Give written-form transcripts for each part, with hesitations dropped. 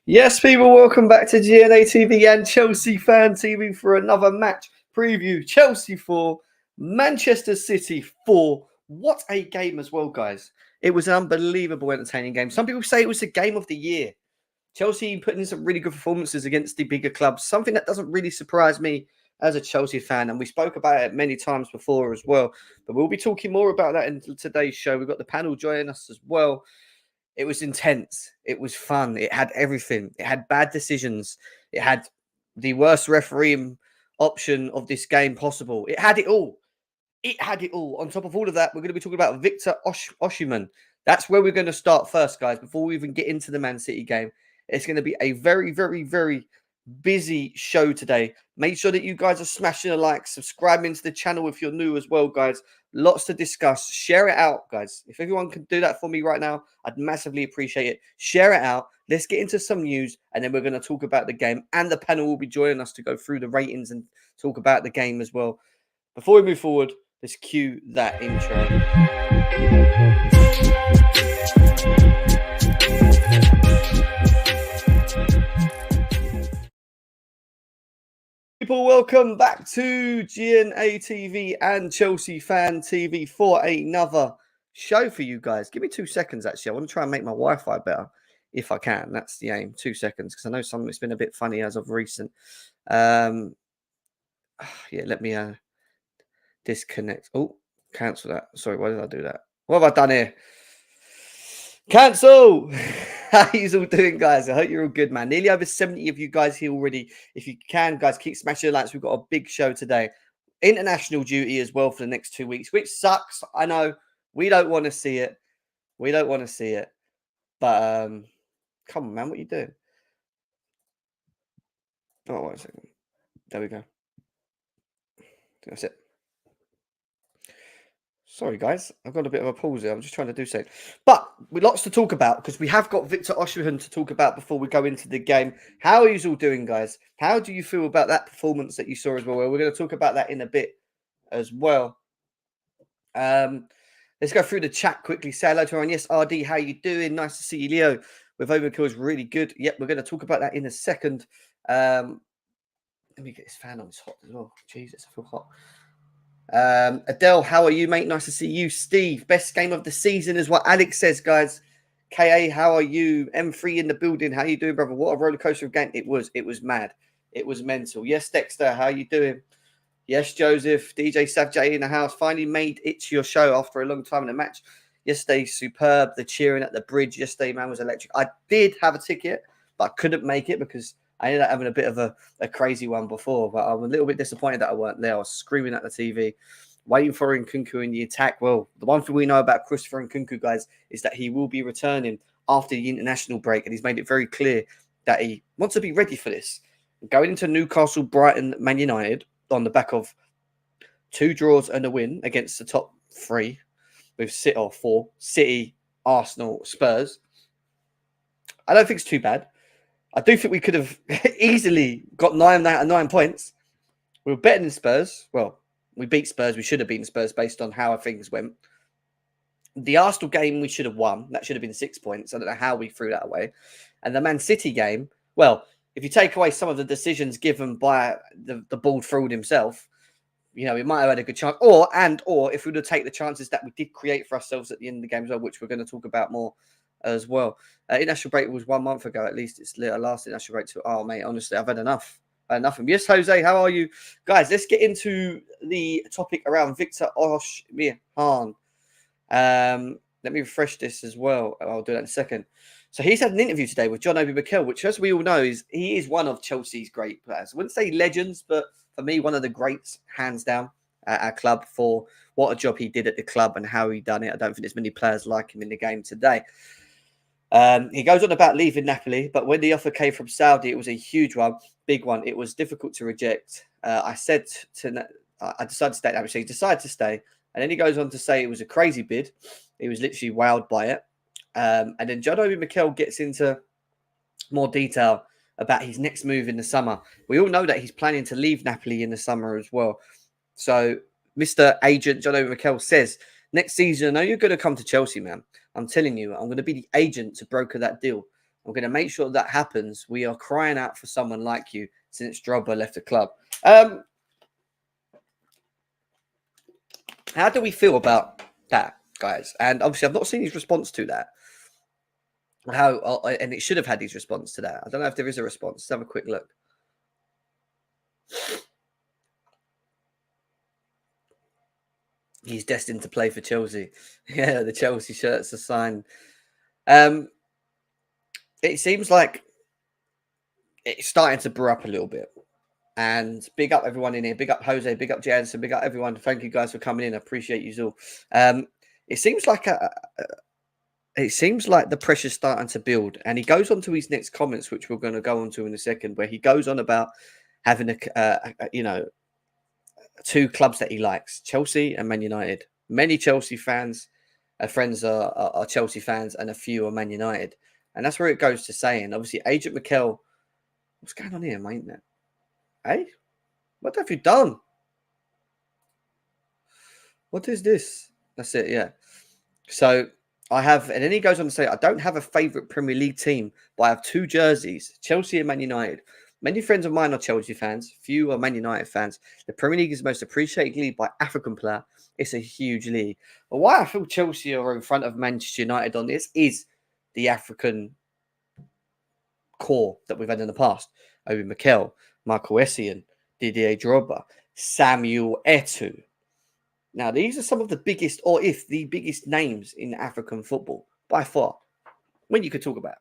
Yes, people, welcome back to GNA TV and Chelsea Fan TV for another match preview. Chelsea 4, Manchester City 4. What a game as well, guys. It was an unbelievable, entertaining game. Some people say it was the game of the year. Chelsea putting in some really good performances against the bigger clubs, something that doesn't really surprise me as a Chelsea fan. And we spoke about it many times before as well. But we'll be talking more about that in today's show. We've got the panel joining us as well. It was intense. It was fun. It had everything. It had bad decisions. It had the worst refereeing option of this game possible. It had it all. It had it all. On top of all of that, we're going to be talking about Victor Osimhen. That's where we're going to start first, guys, before we even get into the Man City game. It's going to be a very, very, very busy show today. Make sure that you guys are smashing a like, subscribing to the channel if you're new as well, guys. Lots to discuss. Share it out, guys. If everyone can do that for me right now, I'd massively appreciate it. Share it out. Let's get into some news, and then we're going to talk about the game, and the panel will be joining us to go through the ratings and talk about the game as well. Before we move forward, let's cue that intro. People, welcome back to GNA TV and Chelsea Fan TV for another show for you guys. Give me 2 seconds, actually. I want to try and make my Wi-Fi better if I can. That's the aim. 2 seconds, because I know some of it's been a bit funny as of recent. Yeah, let me disconnect. Oh, cancel that. Sorry, why did I do that? What have I done here? Cancel! How you all doing, guys? I hope you're all good, man. Nearly over 70 of you guys here already. If you can, guys, keep smashing the likes. We've got a big show today. International duty as well for the next 2 weeks, which sucks. I know. We don't want to see it. We don't want to see it. But, come on, man. What are you doing? Oh, wait a second. There we go. That's it. Sorry, guys. I've got a bit of a pause here. I'm just trying to do something. But with lots to talk about, because we have got Victor Osimhen to talk about before we go into the game. How are you all doing, guys? How do you feel about that performance that you saw as well? We're going to talk about that in a bit as well. Let's go through the chat quickly. Say hello to everyone. Yes, RD, how you doing? Nice to see you, Leo. With Overkill is really good. Yep, we're going to talk about that in a second. Let me get this fan on. It's hot as well. Jesus, I feel hot. Adele, how are you, mate? Nice to see you. Steve, best game of the season is what Alex says, guys. KA, how are you? M3 in the building. How you doing, brother? What a roller coaster of game it was. It was mad. It was mental. Yes, Dexter, how you doing? Yes, Joseph. DJ Savjay in the house. Finally made it to your show after a long time in the match. Yesterday, superb. The cheering at the bridge yesterday, man, was electric. I did have a ticket, but I couldn't make it because I ended up having a bit of a crazy one before, but I'm a little bit disappointed that I weren't there. I was screaming at the TV, waiting for Nkunku in the attack. Well, the one thing we know about Christopher Nkunku, guys, is that he will be returning after the international break, and he's made it very clear that he wants to be ready for this. Going into Newcastle, Brighton, Man United on the back of 2 draws and a win against the top 3 with City or 4, City, Arsenal, Spurs. I don't think it's too bad. I do think we could have easily got 9 out of 9 points. We were better than Spurs. Well, we beat Spurs. We should have beaten Spurs based on how things went. The Arsenal game, we should have won. That should have been 6 points. I don't know how we threw that away. And the Man City game, well, if you take away some of the decisions given by the ball fraud himself, you know, we might have had a good chance. Or if we would have taken the chances that we did create for ourselves at the end of the game as well, which we're going to talk about more as well. International break was 1 month ago, at least. It's last international break. Oh, mate, honestly, I've had enough. Yes, Jose, how are you? Guys, let's get into the topic around Victor Osimhen. Let me refresh this as well. I'll do that in a second. So he's had an interview today with John Obi Mikel, which, as we all know, he is one of Chelsea's great players. I wouldn't say legends, but for me, one of the greats, hands down, at our club for what a job he did at the club and how he done it. I don't think there's many players like him in the game today. He goes on about leaving Napoli, but when the offer came from Saudi, it was a huge one, big one. It was difficult to reject. I decided to stay. Actually, he decided to stay, and then he goes on to say it was a crazy bid. He was literally wowed by it. And then John Obi Mikel gets into more detail about his next move in the summer. We all know that he's planning to leave Napoli in the summer as well. So Mr. Agent John Obi Mikel says, next season, I know you're going to come to Chelsea, man. I'm telling you, I'm going to be the agent to broker that deal. I'm going to make sure that happens. We are crying out for someone like you since Drogba left the club. How do we feel about that, guys? And obviously, I've not seen his response to that. And it should have had his response to that. I don't know if there is a response. Let's have a quick look. He's destined to play for Chelsea. Yeah, the Chelsea shirt's a sign. It seems like it's starting to brew up a little bit. And big up everyone in here. Big up Jose. Big up Jansen. Big up everyone. Thank you guys for coming in. I appreciate you all. It seems like the pressure's starting to build. And he goes on to his next comments, which we're going to go on to in a second, where he goes on about having two clubs that he likes, Chelsea and Man United. Many Chelsea fans, friends are Chelsea fans, and a few are Man United. And that's where it goes to saying, obviously, Agent Mikel, what's going on here, mate? Hey, what have you done? What is this? That's it, yeah. So I have, and then he goes on to say, I don't have a favourite Premier League team, but I have two jerseys, Chelsea and Man United. Many friends of mine are Chelsea fans. Few are Man United fans. The Premier League is the most appreciated league by African player. It's a huge league. But why I feel Chelsea are in front of Manchester United on this is the African core that we've had in the past. Obi Mikel, Michael Essien, Didier Drogba, Samuel Eto'o. Now, these are some of the biggest, or if the biggest names in African football, by far, when you could talk about.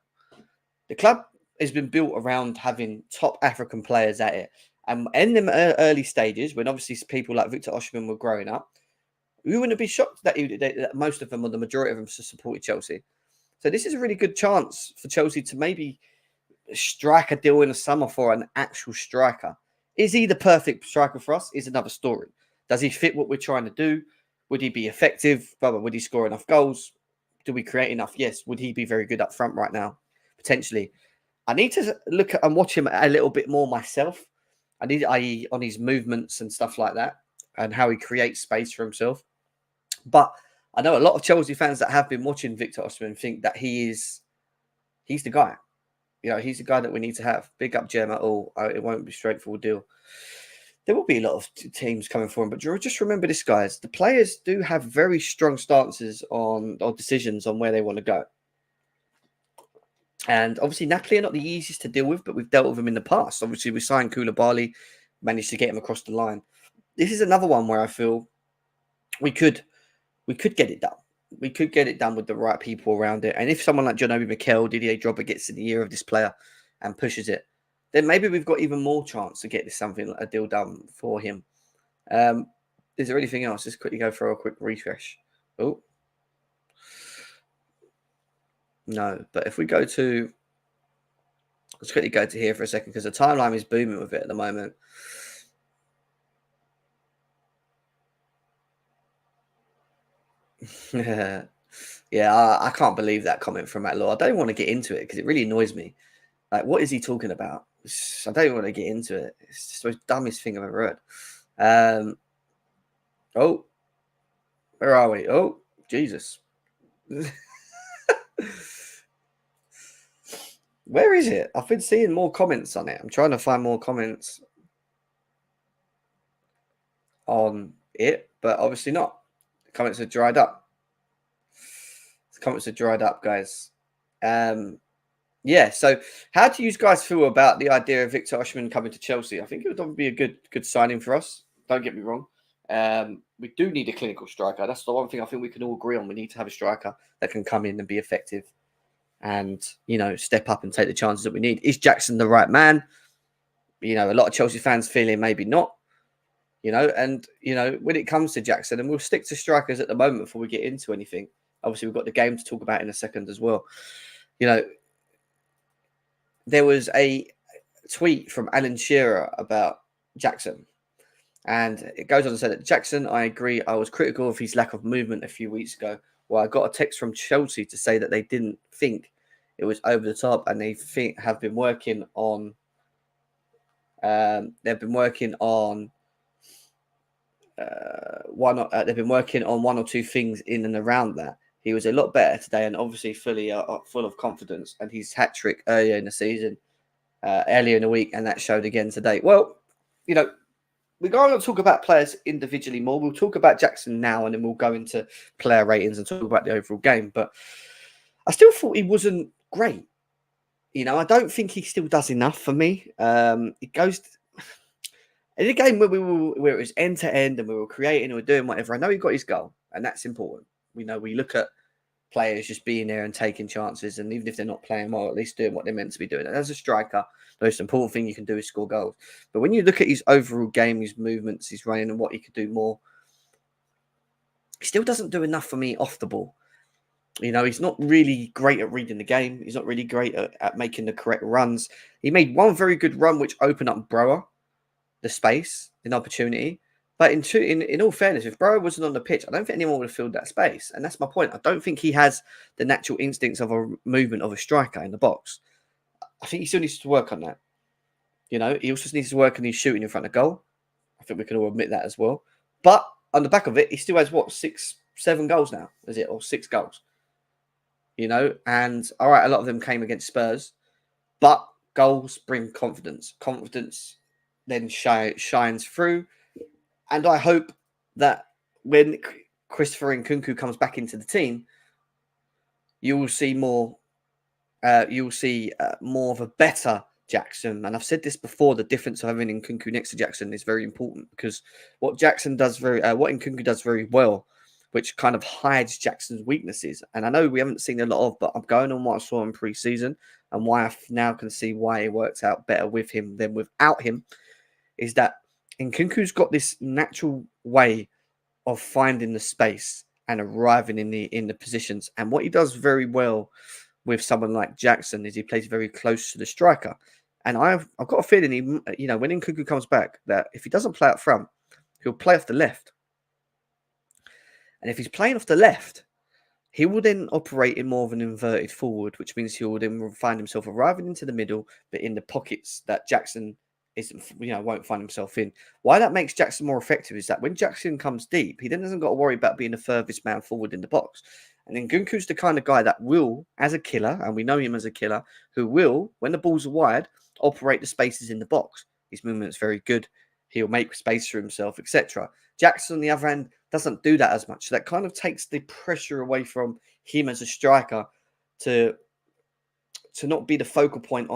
The club has been built around having top African players at it. And in them early stages, when obviously people like Victor Osimhen were growing up, we wouldn't be shocked that most of them, or the majority of them, supported Chelsea. So this is a really good chance for Chelsea to maybe strike a deal in the summer for an actual striker. Is he the perfect striker for us? Is another story. Does he fit what we're trying to do? Would he be effective? Would he score enough goals? Do we create enough? Yes. Would he be very good up front right now? Potentially. I need to look at and watch him a little bit more myself. I.e. on his movements and stuff like that, and how he creates space for himself. But I know a lot of Chelsea fans that have been watching Victor Osimhen think that he's the guy. You know, he's the guy that we need to have. Big up Gem at all. It won't be a straightforward deal. There will be a lot of teams coming for him, but just remember this, guys. The players do have very strong stances or decisions on where they want to go. And obviously, Napoli are not the easiest to deal with, but we've dealt with them in the past. Obviously, we signed Koulibaly, managed to get him across the line. This is another one where I feel we could get it done. We could get it done with the right people around it. And if someone like Obi Mikel, Didier Drogba gets in the ear of this player and pushes it, then maybe we've got even more chance to get a deal done for him. Is there anything else? Just quickly go for a quick refresh. Oh, no. But if we go to, let's quickly go to here for a second because the timeline is booming with it at the moment. Yeah, I can't believe that comment from Matt Law. I don't want to get into it because it really annoys me. Like, what is he talking about? I don't even want to get into it. It's just the dumbest thing I've ever heard. Oh, where are we? Oh, Jesus. Where is it? I've been seeing more comments on it. I'm trying to find more comments on it, but obviously not. The comments are dried up. The comments are dried up, guys. Yeah, so how do you guys feel about the idea of Victor Osimhen coming to Chelsea? I think it would be a good signing for us. Don't get me wrong. We do need a clinical striker. That's the one thing I think we can all agree on. We need to have a striker that can come in and be effective and, step up and take the chances that we need. Is Jackson the right man? A lot of Chelsea fans feeling maybe not, and, when it comes to Jackson, and we'll stick to strikers at the moment before we get into anything. Obviously, we've got the game to talk about in a second as well. There was a tweet from Alan Shearer about Jackson. And it goes on to say that Jackson, I agree, I was critical of his lack of movement a few weeks ago. Well, I got a text from Chelsea to say that they didn't think it was over the top and they have been working on they've been working on one or two things in and around that. He was a lot better today, and obviously fully full of confidence. And his hat trick earlier in the season, earlier in the week, and that showed again today. Well, you know, we're going to talk about players individually more. We'll talk about Jackson now, and then we'll go into player ratings and talk about the overall game. But I still thought he wasn't great. You know, I don't think he still does enough for me. It goes in a game where it was end to end and we were creating and we were doing whatever. I know he got his goal, and that's important. We know we look at players just being there and taking chances, and even if they're not playing well, at least doing what they're meant to be doing. And as a striker, the most important thing you can do is score goals. But when you look at his overall game, his movements, his running, and what he could do more, he still doesn't do enough for me off the ball. You know, he's not really great at reading the game. He's not really great at making the correct runs. He made one very good run, which opened up Brower the space, an opportunity. But in all fairness, if Brower wasn't on the pitch, I don't think anyone would have filled that space. And that's my point. I don't think he has the natural instincts of a movement of a striker in the box. I think he still needs to work on that. You know, he also needs to work on his shooting in front of goal. I think we can all admit that as well. But on the back of it, he still has, 7 goals now, is it? Or 6 goals. You know, and all right, a lot of them came against Spurs. But goals bring confidence. Confidence then shines through. And I hope that when Christopher Nkunku comes back into the team, you will see more. You will see more of a better Jackson. And I've said this before: the difference of having Nkunku next to Jackson is very important, because what Nkunku does very well, which kind of hides Jackson's weaknesses. And I know we haven't seen a lot of, but I'm going on what I saw in pre-season and why I now can see why it works out better with him than without him, is that Nkunku's got this natural way of finding the space and arriving in the positions. And what he does very well with someone like Jackson is he plays very close to the striker. And I've got a feeling when Nkunku comes back, that if he doesn't play up front, he'll play off the left. And if he's playing off the left, he will then operate in more of an inverted forward, which means he will then find himself arriving into the middle, but in the pockets that Jackson won't find himself in. Why that makes Jackson more effective is that when Jackson comes deep, he then doesn't got to worry about being the furthest man forward in the box. And then Nkunku's the kind of guy that will, as a killer, and we know him as a killer, who will, when the balls are wide, operate the spaces in the box. His movement's very good. He'll make space for himself, etc. Jackson, on the other hand, doesn't do that as much. So that kind of takes the pressure away from him as a striker to not be the focal point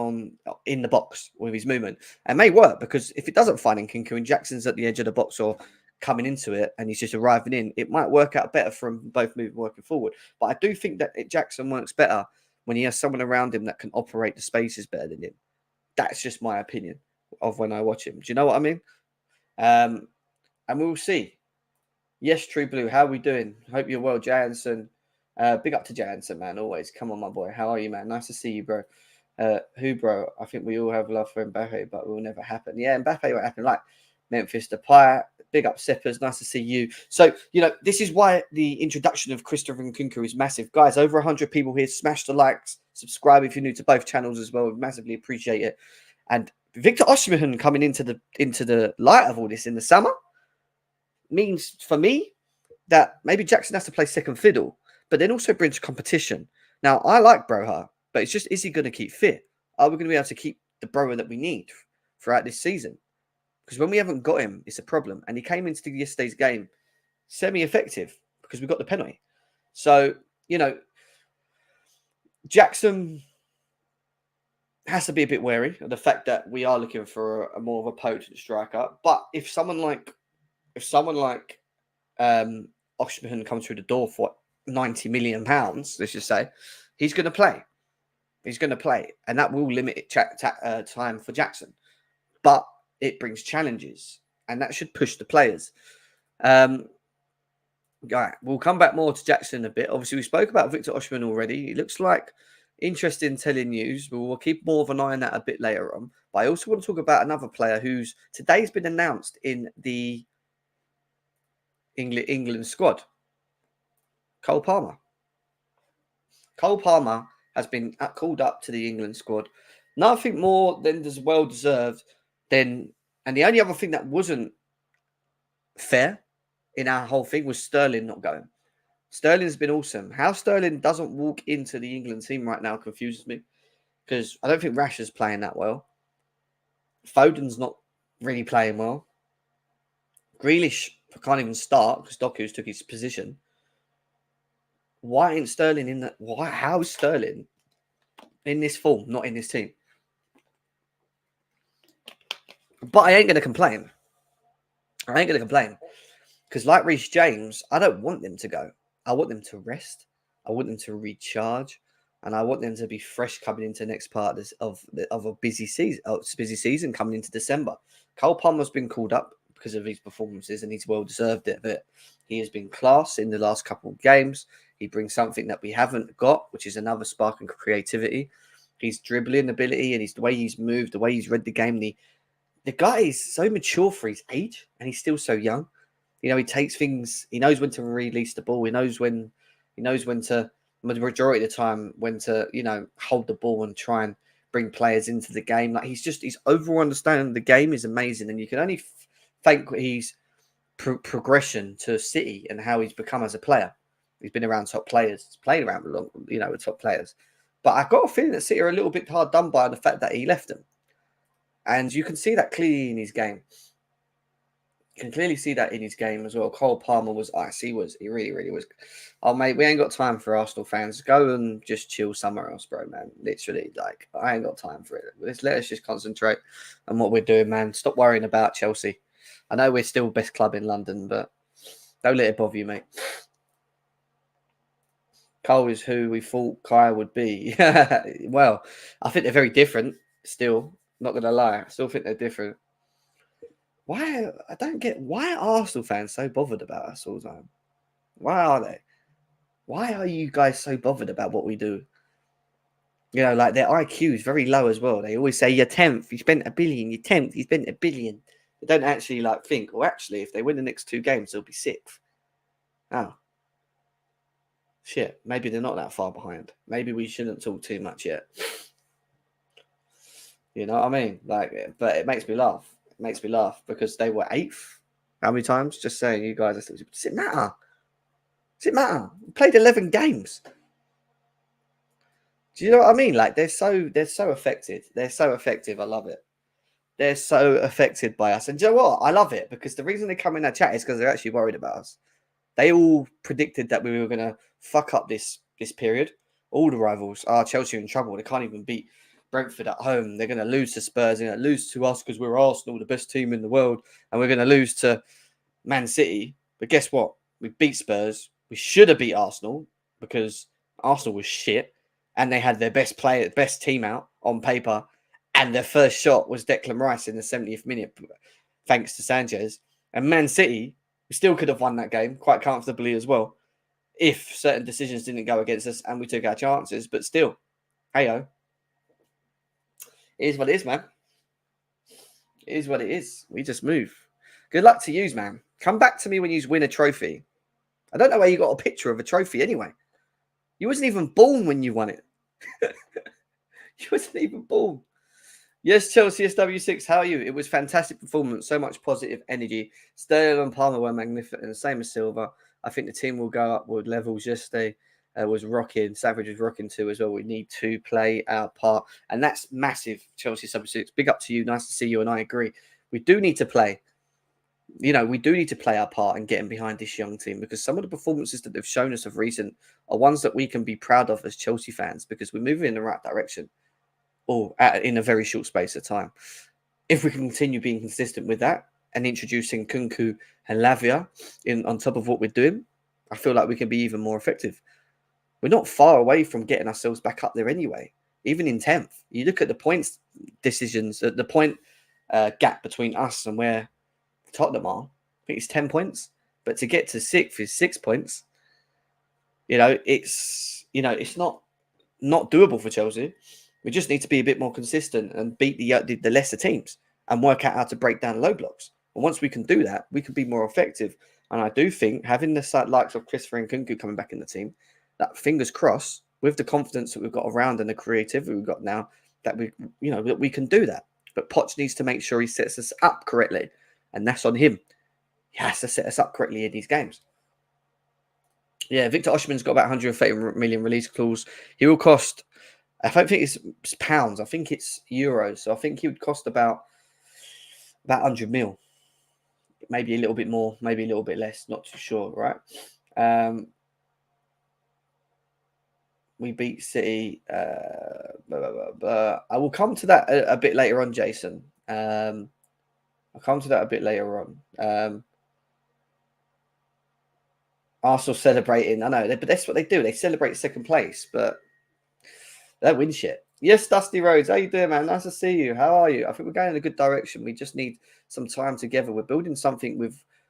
in the box with his movement. And may work, because if it doesn't find Nkunku and Jackson's at the edge of the box or coming into it and he's just arriving in, it might work out better for him both moving working forward. But I do think that Jackson works better when he has someone around him that can operate the spaces better than him. That's just my opinion of when I watch him. Do you know what I mean? And we'll see. Yes, True Blue, how are we doing? Hope you're well, Jansen. Big up to Jansen, man. Always. Come on, my boy. How are you, man? Nice to see you, bro. Bro? I think we all have love for Mbappe, but it will never happen. Yeah, Mbappe won't happen. Like Memphis Depay. Big up, Sippers. Nice to see you. So, this is why the introduction of Christopher Nkunku is massive. Guys, over 100 people here. Smash the likes. Subscribe if you're new to both channels as well. We massively appreciate it. And Victor Osimhen coming into the light of all this in the summer means, for me, that maybe Jackson has to play second fiddle, but then also brings competition. Now, I like Broha, but it's just, is he going to keep fit? Are we going to be able to keep the Broha that we need throughout this season? Because when we haven't got him, it's a problem. And he came into yesterday's game semi-effective because we got the penalty. So, Jackson has to be a bit wary of the fact that we are looking for a more of a potent striker. But if someone like Osimhen comes through the door for £90 million, let's just say, he's going to play. He's going to play, and that will limit time for Jackson. But it brings challenges, and that should push the players. We'll come back more to Jackson in a bit. Obviously, we spoke about Victor Osimhen already. It looks like interesting telling news, but we'll keep more of an eye on that a bit later on. But I also want to talk about another player who's today's been announced in the England squad. Cole Palmer. Cole Palmer has been called up to the England squad. Nothing more than well deserved. And the only other thing that wasn't fair in our whole thing was Sterling not going. Sterling's been awesome. How Sterling doesn't walk into the England team right now confuses me, because I don't think Rashford's playing that well. Foden's not really playing well. Grealish can't even start because Doku's took his position. Why ain't Sterling in that? Why? How is Sterling in this form, not in this team? But I ain't going to complain. I ain't going to complain. Because like Reece James, I don't want them to go. I want them to rest. I want them to recharge. And I want them to be fresh coming into the next part of a busy season coming into December. Cole Palmer's been called up because of his performances, and he's well deserved it. But he has been class in the last couple of games. He brings something that we haven't got, which is another spark and creativity. His dribbling ability and the way he's moved, the way he's read the game. The guy is so mature for his age, and he's still so young. You know, he takes things. He knows when to release the ball. He knows when to. The majority of the time, when to hold the ball and try and bring players into the game. Like his overall understanding of the game is amazing, and you can only thank his progression to City and how he's become as a player. He's been around top players. He's played around with top players. But I've got a feeling that City are a little bit hard done by the fact that he left them, and you can see that clearly in his game. You can clearly see that in his game as well. Cole Palmer was ice. He really, really was. Oh, mate, we ain't got time for Arsenal fans. Go and just chill somewhere else, bro, man. Literally, like, I ain't got time for it. Let us just concentrate on what we're doing, man. Stop worrying about Chelsea. I know we're still best club in London, but don't let it bother you, mate. Cole is who we thought Kai would be. Well, I think they're very different still. Not going to lie. I still think they're different. Why? I don't get why are Arsenal fans so bothered about us all the time? Why are they? Why are you guys so bothered about what we do? You know, like their IQ is very low as well. They always say, you're 10th, you spent $1 billion. You're 10th, you spent $1 billion. They don't actually think, well, actually, if they win the next 2 games, they'll be 6th. Oh. Shit, maybe they're not that far behind. Maybe we shouldn't talk too much yet. You know what I mean? Like, but it makes me laugh. It makes me laugh because they were 8th. How many times? Just saying, you guys are still. Does it matter? Does it matter? We played 11 games. Do you know what I mean? Like they're so affected. They're so effective. I love it. They're so affected by us. And do you know what? I love it because the reason they come in that chat is because they're actually worried about us. They all predicted that we were going to fuck up this period. All the rivals are Chelsea in trouble. They can't even beat Brentford at home. They're going to lose to Spurs. They're going to lose to us because we're Arsenal, the best team in the world. And we're going to lose to Man City. But guess what? We beat Spurs. We should have beat Arsenal because Arsenal was shit. And they had their best team out on paper. And their first shot was Declan Rice in the 70th minute, thanks to Sanchez. And Man City, we still could have won that game quite comfortably as well if certain decisions didn't go against us and we took our chances. But still, hey-o. It is what it is, man. It is what it is. We just move. Good luck to yous, man. Come back to me when you win a trophy. I don't know where you got a picture of a trophy anyway. You wasn't even born when you won it. You wasn't even born. Yes, Chelsea SW6, how are you? It was fantastic performance, so much positive energy. Sterling and Palmer were magnificent, same as Silva. I think the team will go upward levels. Yesterday was rocking. Savage was rocking too as well. We need to play our part, and that's massive. Chelsea SW6, big up to you. Nice to see you, and I agree. We do need to play. You know, we do need to play our part and get in behind this young team because some of the performances that they've shown us of recent are ones that we can be proud of as Chelsea fans because we're moving in the right direction. Or in a very short space of time. If we can continue being consistent with that and introducing Kunku and Lavia on top of what we're doing, I feel like we can be even more effective. We're not far away from getting ourselves back up there anyway, even in 10th. You look at the points decisions, the point gap between us and where Tottenham are, I think it's 10 points. But to get to 6th is 6 points. It's not doable for Chelsea. We just need to be a bit more consistent and beat the lesser teams and work out how to break down low blocks. And once we can do that, we can be more effective. And I do think having the likes of Christopher and Kunku coming back in the team, that fingers crossed, with the confidence that we've got around and the creativity we've got now, that we can do that. But Poch needs to make sure he sets us up correctly. And that's on him. He has to set us up correctly in these games. Yeah, Victor Osimhen's got about 130 million release clause. He will cost, I don't think it's pounds, I think it's euros. So I think he would cost about 100 mil. Maybe a little bit more, maybe a little bit less, not too sure, right? We beat City. I will come to that a bit later on, Jason. I'll come to that a bit later on. Arsenal celebrating. I know, but that's what they do. They celebrate second place, but they don't win shit. Yes, Dusty Rhodes. How you doing, man? Nice to see you. How are you? I think we're going in a good direction. We just need some time together. We're building something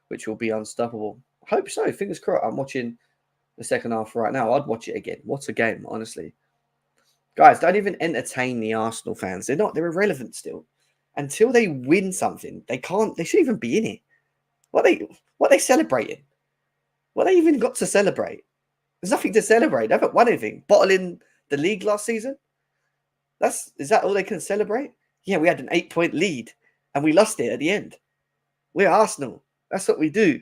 which will be unstoppable. I hope so. Fingers crossed. I'm watching the second half right now. I'd watch it again. What a game, honestly. Guys, don't even entertain the Arsenal fans. They're irrelevant still. Until they win something, they shouldn't even be in it. What are they celebrating? What they even got to celebrate? There's nothing to celebrate. They haven't won anything. Bottling the league last season? Is that all they can celebrate? Yeah, we had an 8-point lead and we lost it at the end. We're Arsenal. That's what we do.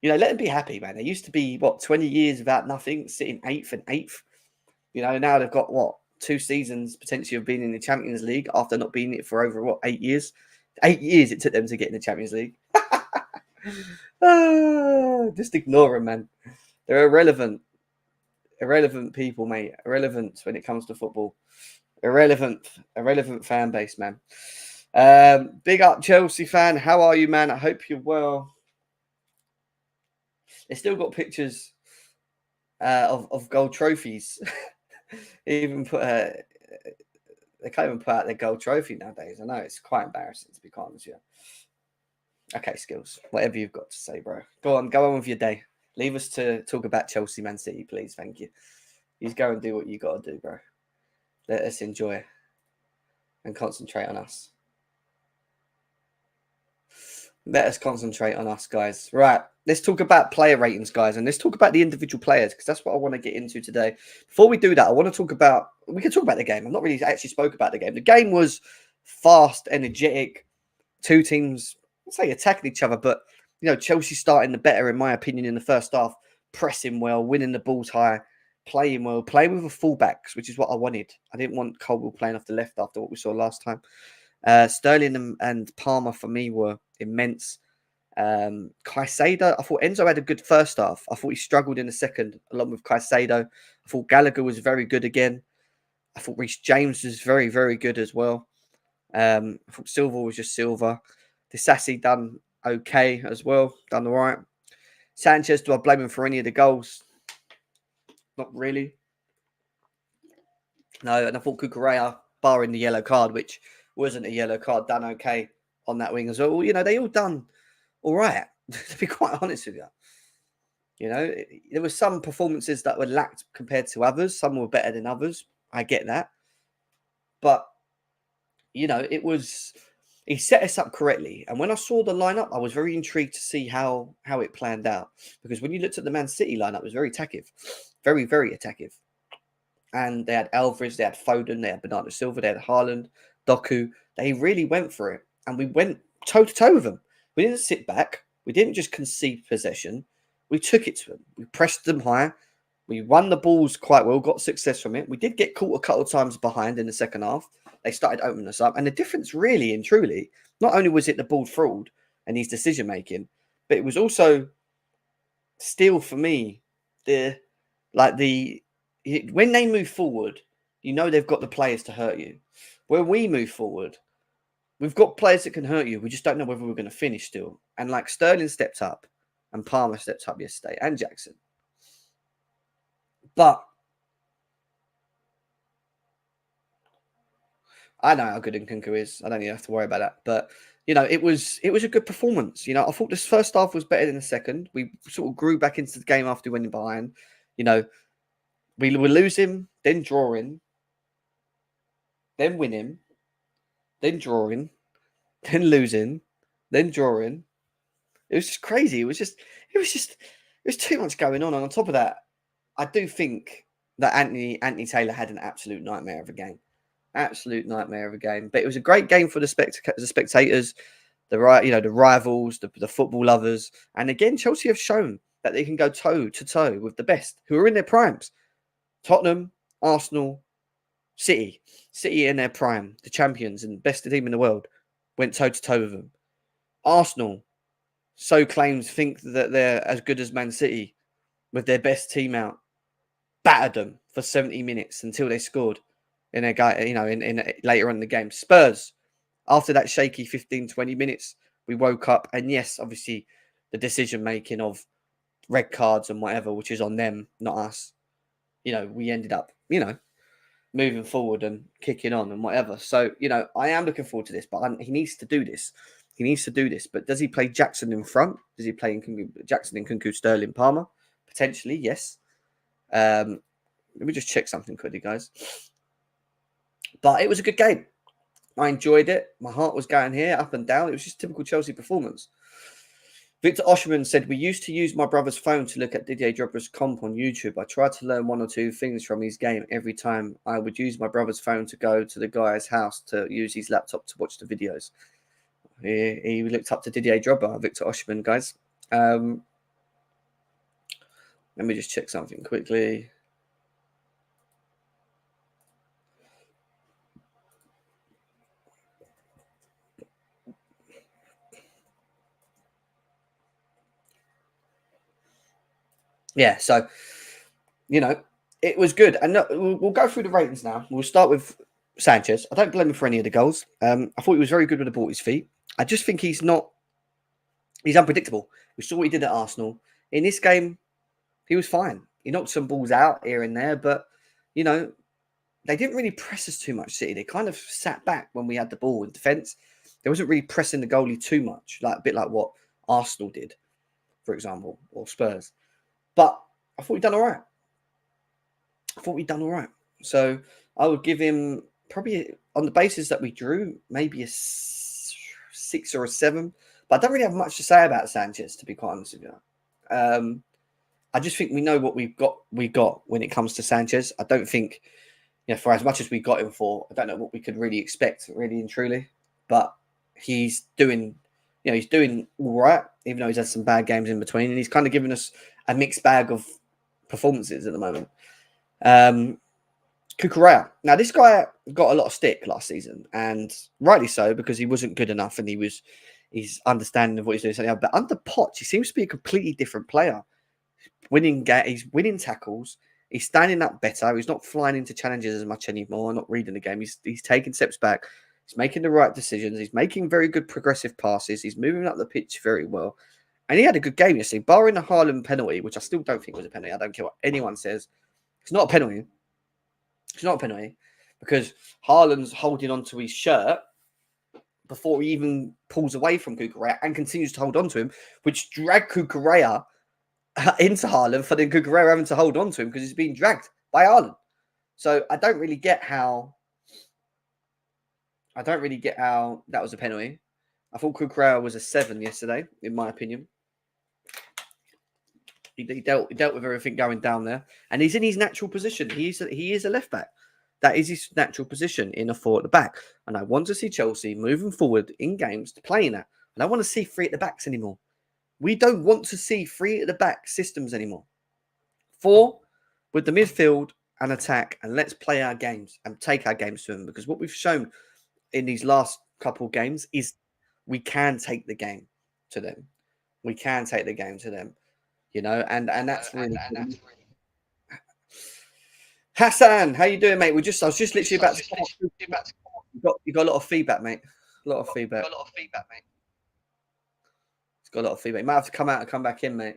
You know, let them be happy, man. They used to be, 20 years without nothing, sitting 8th and 8th. You know, now they've got, 2 seasons potentially of being in the Champions League after not being it for over, 8 years? 8 years it took them to get in the Champions League. Just ignore them, man. They're irrelevant. Irrelevant people, mate. Irrelevant when it comes to football. Irrelevant fan base, man. Big up Chelsea fan. How are you, man? I hope you're well. They still got pictures of gold trophies. Even put they can't even put out their gold trophy nowadays. I know it's quite embarrassing, to be quite honest with you. Okay, Skills. Whatever you've got to say, bro. Go on with your day. Leave us to talk about Chelsea, Man City, please. Thank you. You go and do what you got to do, bro. Let us enjoy and concentrate on us. Let us concentrate on us, guys. Right. Let's talk about player ratings, guys. And let's talk about the individual players, because that's what I want to get into today. Before we do that, we can talk about the game. I've not really actually spoke about the game. The game was fast, energetic. 2 teams, let's say, attacking each other. But, Chelsea starting the better, in my opinion, in the first half. Pressing well, winning the balls high, playing well, playing with the fullbacks, which is what I wanted. I didn't want Colwill playing off the left after what we saw last time. Sterling and Palmer, for me, were immense. Caicedo, I thought Enzo had a good first half. I thought he struggled in the second, along with Caicedo. I thought Gallagher was very good again. I thought Reece James was very, very good as well. I thought Silva was just Silva. Disasi done okay as well, done all right. Sanchez, do I blame him for any of the goals? Not really. No, and I thought Cucurella, barring the yellow card, which wasn't a yellow card, done okay on that wing as well. They all done all right, to be quite honest with you. There were some performances that were lacked compared to others. Some were better than others. I get that. But, he set us up correctly. And when I saw the lineup, I was very intrigued to see how it planned out. Because when you looked at the Man City lineup, it was very attackive. Very, very attackive. And they had Alvarez, they had Foden, they had Bernardo Silva, they had Haaland, Doku. They really went for it. And we went toe-to-toe with them. We didn't sit back. We didn't just concede possession. We took it to them. We pressed them high. We won the balls quite well, got success from it. We did get caught a couple of times behind in the second half. They started opening us up. And the difference really and truly, not only was it the ball fraud and his decision-making, but it was also still, for me, when they move forward, they've got the players to hurt you. When we move forward, we've got players that can hurt you. We just don't know whether we're going to finish still. And like Sterling stepped up and Palmer stepped up yesterday and Jackson. But I know how good Nkunku is. I don't even have to worry about that. But, it was a good performance. I thought this first half was better than the second. We sort of grew back into the game after winning behind. We were losing, then drawing, then winning, then drawing, then losing, then drawing. It was just crazy. It was too much going on. And on top of that, I do think that Anthony Taylor had an absolute nightmare of a game. Absolute nightmare of a game. But it was a great game for the spectators, the rivals, the football lovers. And again, Chelsea have shown that they can go toe to toe with the best who are in their primes. Tottenham, Arsenal, City in their prime, the champions and best team in the world, went toe to toe with them. Arsenal think that they're as good as Man City with their best team out, battered them for 70 minutes until they scored in their guy, in later on in the game. Spurs, after that shaky 15, 20 minutes, we woke up, and yes, obviously the decision making of red cards and whatever, which is on them, not us. We ended up, moving forward and kicking on and whatever. So, I am looking forward to this, but he needs to do this. He needs to do this. But does he play Jackson in front? Does he play Jackson in Kunku, Sterling, Palmer? Potentially, yes. Let me just check something quickly, guys. But it was a good game. I enjoyed it. My heart was going here, up and down. It was just typical Chelsea performance. Victor Osimhen said, we used to use my brother's phone to look at Didier Drogba's comp on YouTube. I tried to learn one or two things from his game every time. I would use my brother's phone to go to the guy's house to use his laptop to watch the videos. He looked up to Didier Drogba, Victor Osimhen, guys. Let me just check something quickly. Yeah, so, it was good. And we'll go through the ratings now. We'll start with Sanchez. I don't blame him for any of the goals. I thought he was very good with the ball at his feet. I just think he's unpredictable. We saw what he did at Arsenal. In this game, he was fine. He knocked some balls out here and there, but, they didn't really press us too much, City. They kind of sat back when we had the ball in defence. They wasn't really pressing the goalie too much, like a bit like what Arsenal did, for example, or Spurs. But I thought we'd done all right. So I would give him probably, on the basis that we drew, maybe a 6 or a 7. But I don't really have much to say about Sanchez, to be quite honest with you. I just think we know what we got when it comes to Sanchez. I don't think, for as much as we got him for, I don't know what we could really expect, really and truly. But he's doing all right, even though he's had some bad games in between. And he's kind of given us a mixed bag of performances at the moment. Cucurella. Now, this guy got a lot of stick last season, and rightly so, because he wasn't good enough, and he's understanding of what he's doing. But under Poch, he seems to be a completely different player. He's winning tackles. He's standing up better. He's not flying into challenges as much anymore. Not reading the game. He's taking steps back. He's making the right decisions. He's making very good progressive passes. He's moving up the pitch very well. And he had a good game yesterday, barring the Haaland penalty, which I still don't think was a penalty. I don't care what anyone says. It's not a penalty. It's not a penalty because Haaland's holding onto his shirt before he even pulls away from Cucurella and continues to hold on to him, which dragged Cucurella into Haaland for then Cucurella having to hold on to him because he's being dragged by Haaland. So I don't really get how that was a penalty. I thought Cucurella was a 7 yesterday, in my opinion. He dealt with everything going down there, and he's in his natural position. He is a left back. That is his natural position in a 4 at the back. And I want to see Chelsea moving forward in games to playing that. I don't want to see 3 at the backs anymore. We don't want to see 3 at the back systems anymore. 4 with the midfield and attack, and let's play our games and take our games to them. Because what we've shown in these last couple games is we can take the game to them. We can take the game to them. And that's really cool. Hassan, how you doing, mate? I was just literally about to come off. You got a lot of feedback, mate. A lot of feedback. It's got a lot of feedback. You might have to come out and come back in, mate.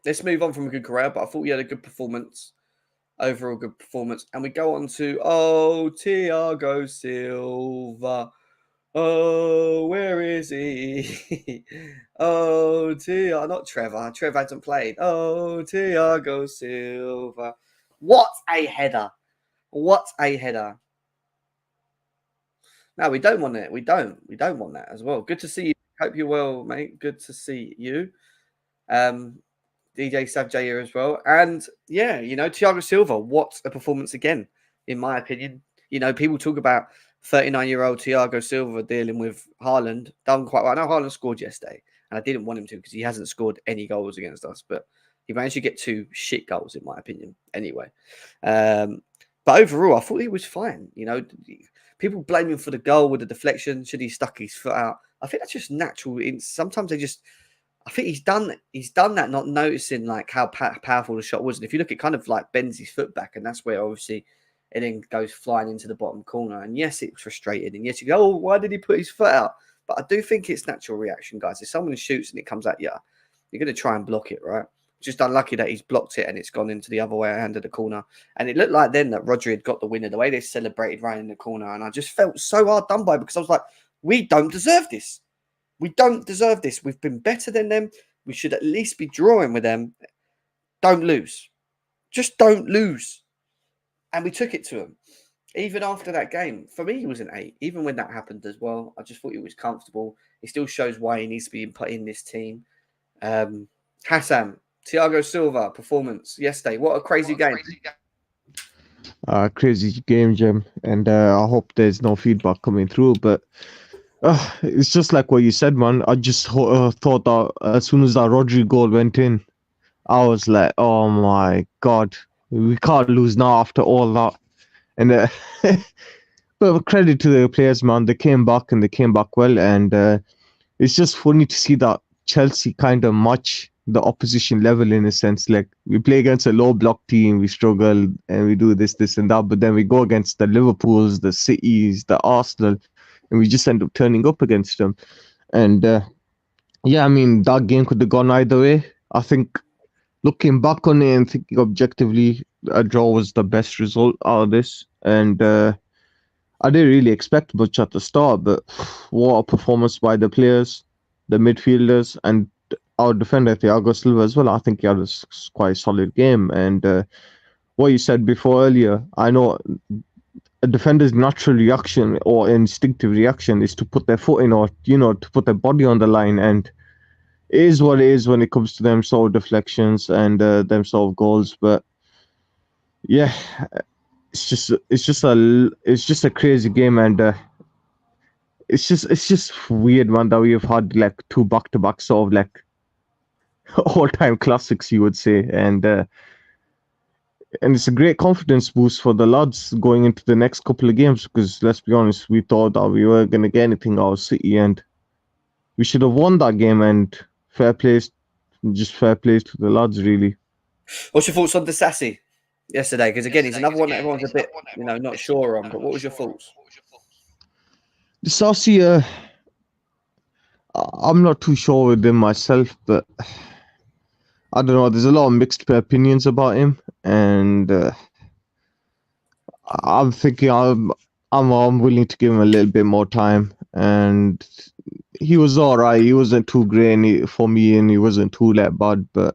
Let's move on from a good career, but I thought we had a good performance. Overall good performance. And we go on to, Thiago Silva. Oh, where is he? Not Trevor. Trevor hasn't played. Oh, Thiago Silva. What a header. No, we don't want it. We don't want that as well. Good to see you. Hope you're well, mate. Good to see you. DJ Savić here as well. And yeah, Thiago Silva, what a performance again, in my opinion. People talk about 39-year-old Thiago Silva dealing with Haaland. Done quite well. I know Haaland scored yesterday. and I didn't want him to because he hasn't scored any goals against us, but he managed to get 2 shit goals, in my opinion, anyway. But overall, I thought he was fine. You know, people blame him for the goal with the deflection. Should he stuck his foot out? I think that's just natural. Sometimes they just, I think he's done that, not noticing like how powerful the shot was. And if you look, it kind of like bends his foot back, and that's where obviously it then goes flying into the bottom corner. And yes, it was frustrating. And yes, you go, oh, why did he put his foot out? But I do think it's natural reaction, guys. If someone shoots and it comes at you, you're going to try and block it, right? Just unlucky that he's blocked it and it's gone into the other way hand of the corner. And it looked like then that Rodri had got the winner, the way they celebrated right in the corner. And I just felt so hard done by, because I was like, we don't deserve this. We don't deserve this. We've been better than them. We should at least be drawing with them. Don't lose. Just don't lose. And we took it to him. Even after that game, for me, he was an 8. Even when that happened as well, I just thought he was comfortable. It still shows why he needs to be put in this team. Hassan, Thiago Silva, performance yesterday. What a crazy game. Crazy game, Jim. And I hope there's no feedback coming through. But it's just like what you said, man. I just thought that as soon as that Rodri goal went in, I was like, oh my God, we can't lose now after all that. And but credit to the players, man. They came back and they came back well. And it's just funny to see that Chelsea kind of match the opposition level in a sense. Like, we play against a low block team, we struggle and we do this and that. But then we go against the Liverpools, the Cities, the Arsenal, and we just end up turning up against them. And yeah, I mean, that game could have gone either way. I think looking back on it and thinking objectively, a draw was the best result out of this. And I didn't really expect much at the start, but what a performance by the players, the midfielders, and our defender Thiago Silva as well. I think he had a quite solid game. And what you said before earlier, I know a defender's natural reaction or instinctive reaction is to put their foot in, or to put their body on the line. And it is what it is when it comes to them sort of deflections and them sort of goals. But yeah, it's just a crazy game. And it's just weird, man, that we have had like 2 back-to-back sort of like all-time classics, you would say. And it's a great confidence boost for the lads going into the next couple of games, because let's be honest, we thought that we weren't going to get anything out of City, and we should have won that game. And fair play to the lads, really. What's your thoughts on Disasi yesterday? Because again, he's another one that everyone's a bit, not sure on. But what was your thoughts? Disasi, I'm not too sure with him myself, but I don't know. There's a lot of mixed opinions about him, and I'm thinking I'm willing to give him a little bit more time. And he was all right. He wasn't too great for me, and he wasn't too bad. But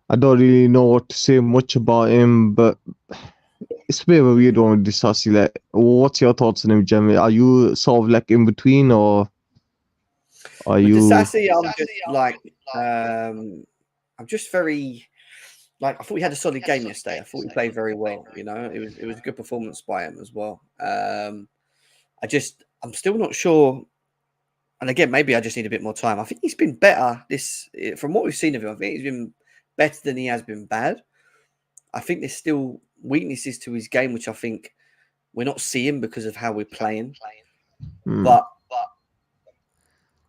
I don't really know what to say much about him. But it's a bit of a weird one with Disasi. Like, what's your thoughts on him, Jamie? Are you sort of like in between, or are you? Disasi, I'm just like, I'm just very, like, I thought he had a solid game yesterday. I thought he played very well. It was a good performance by him as well. I'm still not sure. And again, maybe I just need a bit more time. I think he's been better from what we've seen of him. I think he's been better than he has been bad. I think there's still weaknesses to his game, which I think we're not seeing because of how we're playing. But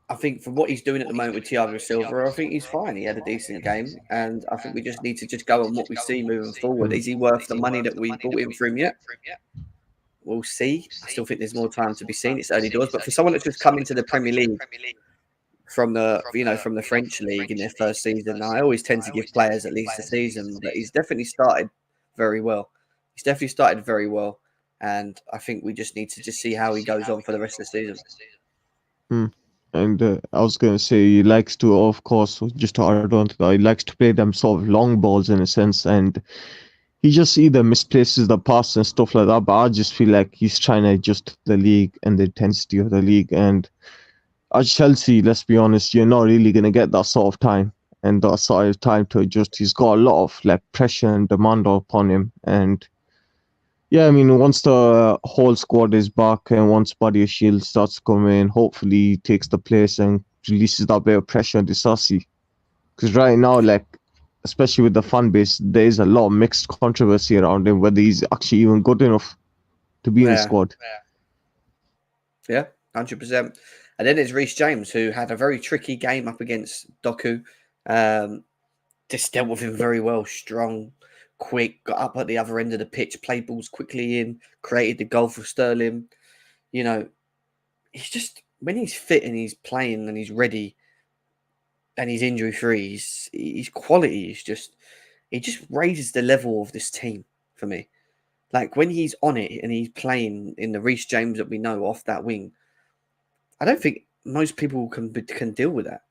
I think from what he's doing at the moment with Thiago Silva, I think he's fine. He had a decent game, and I think we just need to just go on what we see moving forward. Is he worth the money that we bought him for him yet? We'll see. I still think there's more time to be seen. It's early doors, but for someone that's just come into the Premier League from the from the French league in their first season, I always tend to give players at least a season. But he's definitely started very well. And I think we just need to just see how he goes on for the rest of the season. And I was going to say, he likes to, of course, just to add on to that, he likes to play them sort of long balls in a sense, and he just either misplaces the pass and stuff like that. But I just feel like he's trying to adjust the league and the intensity of the league. And at Chelsea, let's be honest, you're not really going to get that sort of time and that sort of time to adjust. He's got a lot of like pressure and demand upon him. And yeah, I mean, once the whole squad is back and once Body Shield starts to come in, hopefully he takes the place and releases that bit of pressure on Disasi. Because right now, like, especially with the fan base, there is a lot of mixed controversy around him, whether he's actually even good enough to be in the squad. Yeah, 100%. And then there's Reece James, who had a very tricky game up against Doku. Just dealt with him very well, strong, quick, got up at the other end of the pitch, played balls quickly in, created the goal for Sterling. You know, he's just, when he's fit and he's playing and he's ready and he's injury free, his quality is just, he just raises the level of this team for me. Like when he's on it and he's playing in the Reece James that we know off that wing, I don't think most people can deal with that.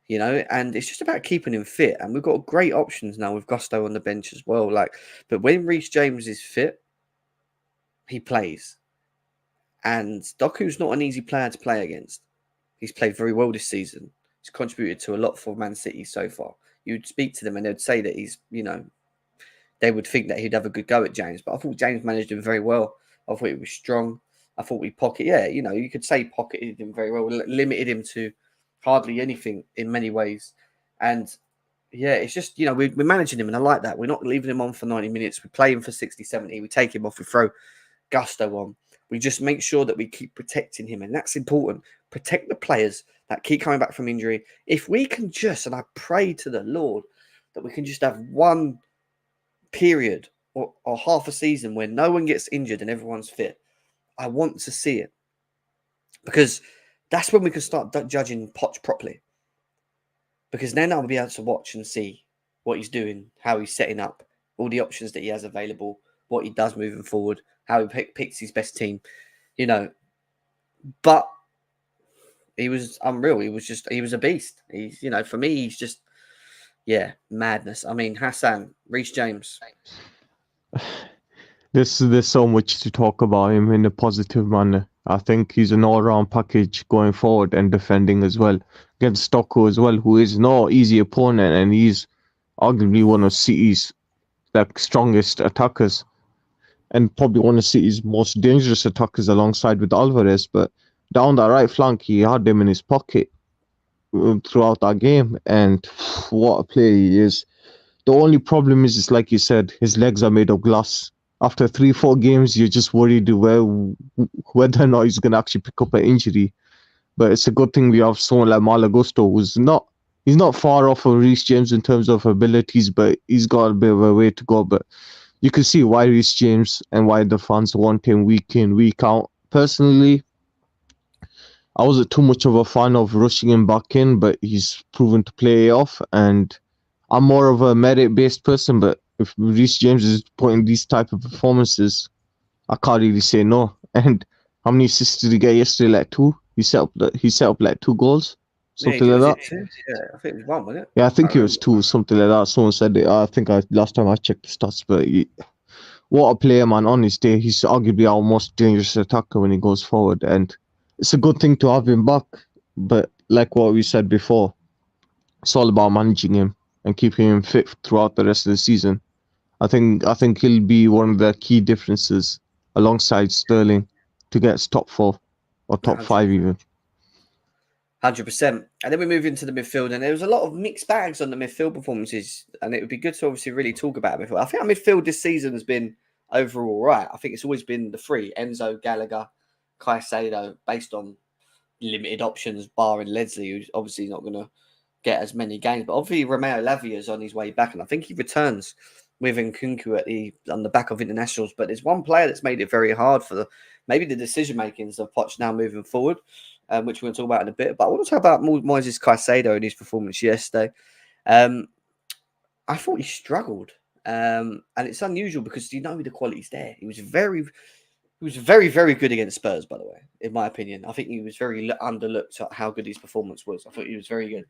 You know, and it's just about keeping him fit. And we've got great options now with Gusto on the bench as well. Like, but when Reece James is fit, he plays. And Doku's not an easy player to play against. He's played very well this season. He's contributed to a lot for Man City so far. You'd speak to them and they'd say that he's, you know, they would think that he'd have a good go at James. But I thought James managed him very well. I thought he was strong. I thought we you could say pocketed him very well, limited him to hardly anything in many ways. And yeah, it's just, you know, we're managing him and I like that. We're not leaving him on for 90 minutes. We play him for 60, 70. We take him off. We throw Gusto on. We just make sure that we keep protecting him. And that's important. Protect the players that keep coming back from injury. If we can just, and I pray to the Lord, that we can just have one period or half a season where no one gets injured and everyone's fit. I want to see it. Because that's when we can start judging Poch properly. Because then I'll be able to watch and see what he's doing, how he's setting up, all the options that he has available, what he does moving forward, how he picks his best team, you know. But he was unreal. He was a beast. He's, you know, for me, he's just, yeah, madness. I mean, Hassan, Reece James. There's so much to talk about him in a positive manner. I think he's an all-round package going forward and defending as well. Against Stocko as well, who is no easy opponent, and he's arguably one of City's strongest attackers and probably one of City's most dangerous attackers alongside with Alvarez. But down that right flank, he had him in his pocket throughout that game, and what a player he is. The only problem is like you said, his legs are made of glass. After 3-4 games, you're just worried whether or not he's going to actually pick up an injury. But it's a good thing we have someone like Malo Gusto, he's not far off of Reece James in terms of abilities, but he's got a bit of a way to go. But you can see why Reece James and why the fans want him week in, week out. Personally, I wasn't too much of a fan of rushing him back in, but he's proven to play off, and I'm more of a merit-based person, but if Reece James is putting these type of performances, I can't really say no. And how many assists did he get yesterday? Like 2? He set up like 2 goals, something like that. Yeah, I think it was 1, wasn't it? Yeah, I think it was 2, something like that. Someone said it. Last time I checked the stats, but what a player, man! On his day, he's arguably our most dangerous attacker when he goes forward, and it's a good thing to have him back. But like what we said before, it's all about managing him and keeping him fit throughout the rest of the season. I think he'll be one of the key differences alongside Sterling to get top 4 or top 5 even. 100%. And then we move into the midfield, and there was a lot of mixed bags on the midfield performances, and it would be good to obviously really talk about midfield. I think our midfield this season has been overall right. I think it's always been the 3, Enzo, Gallagher, Caicedo, based on limited options, barring Leslie, who's obviously not going to get as many games. But obviously Romeo Lavia is on his way back, and I think he returns with Nkunku on the back of internationals. But there's one player that's made it very hard for maybe the decision makings of Poch now moving forward, which we're going to talk about in a bit. But I want to talk about Moises Caicedo and his performance yesterday. I thought he struggled, and it's unusual because you know the quality's there. He was very, very good against Spurs, by the way, in my opinion. I think he was very underlooked at how good his performance was. I thought he was very good.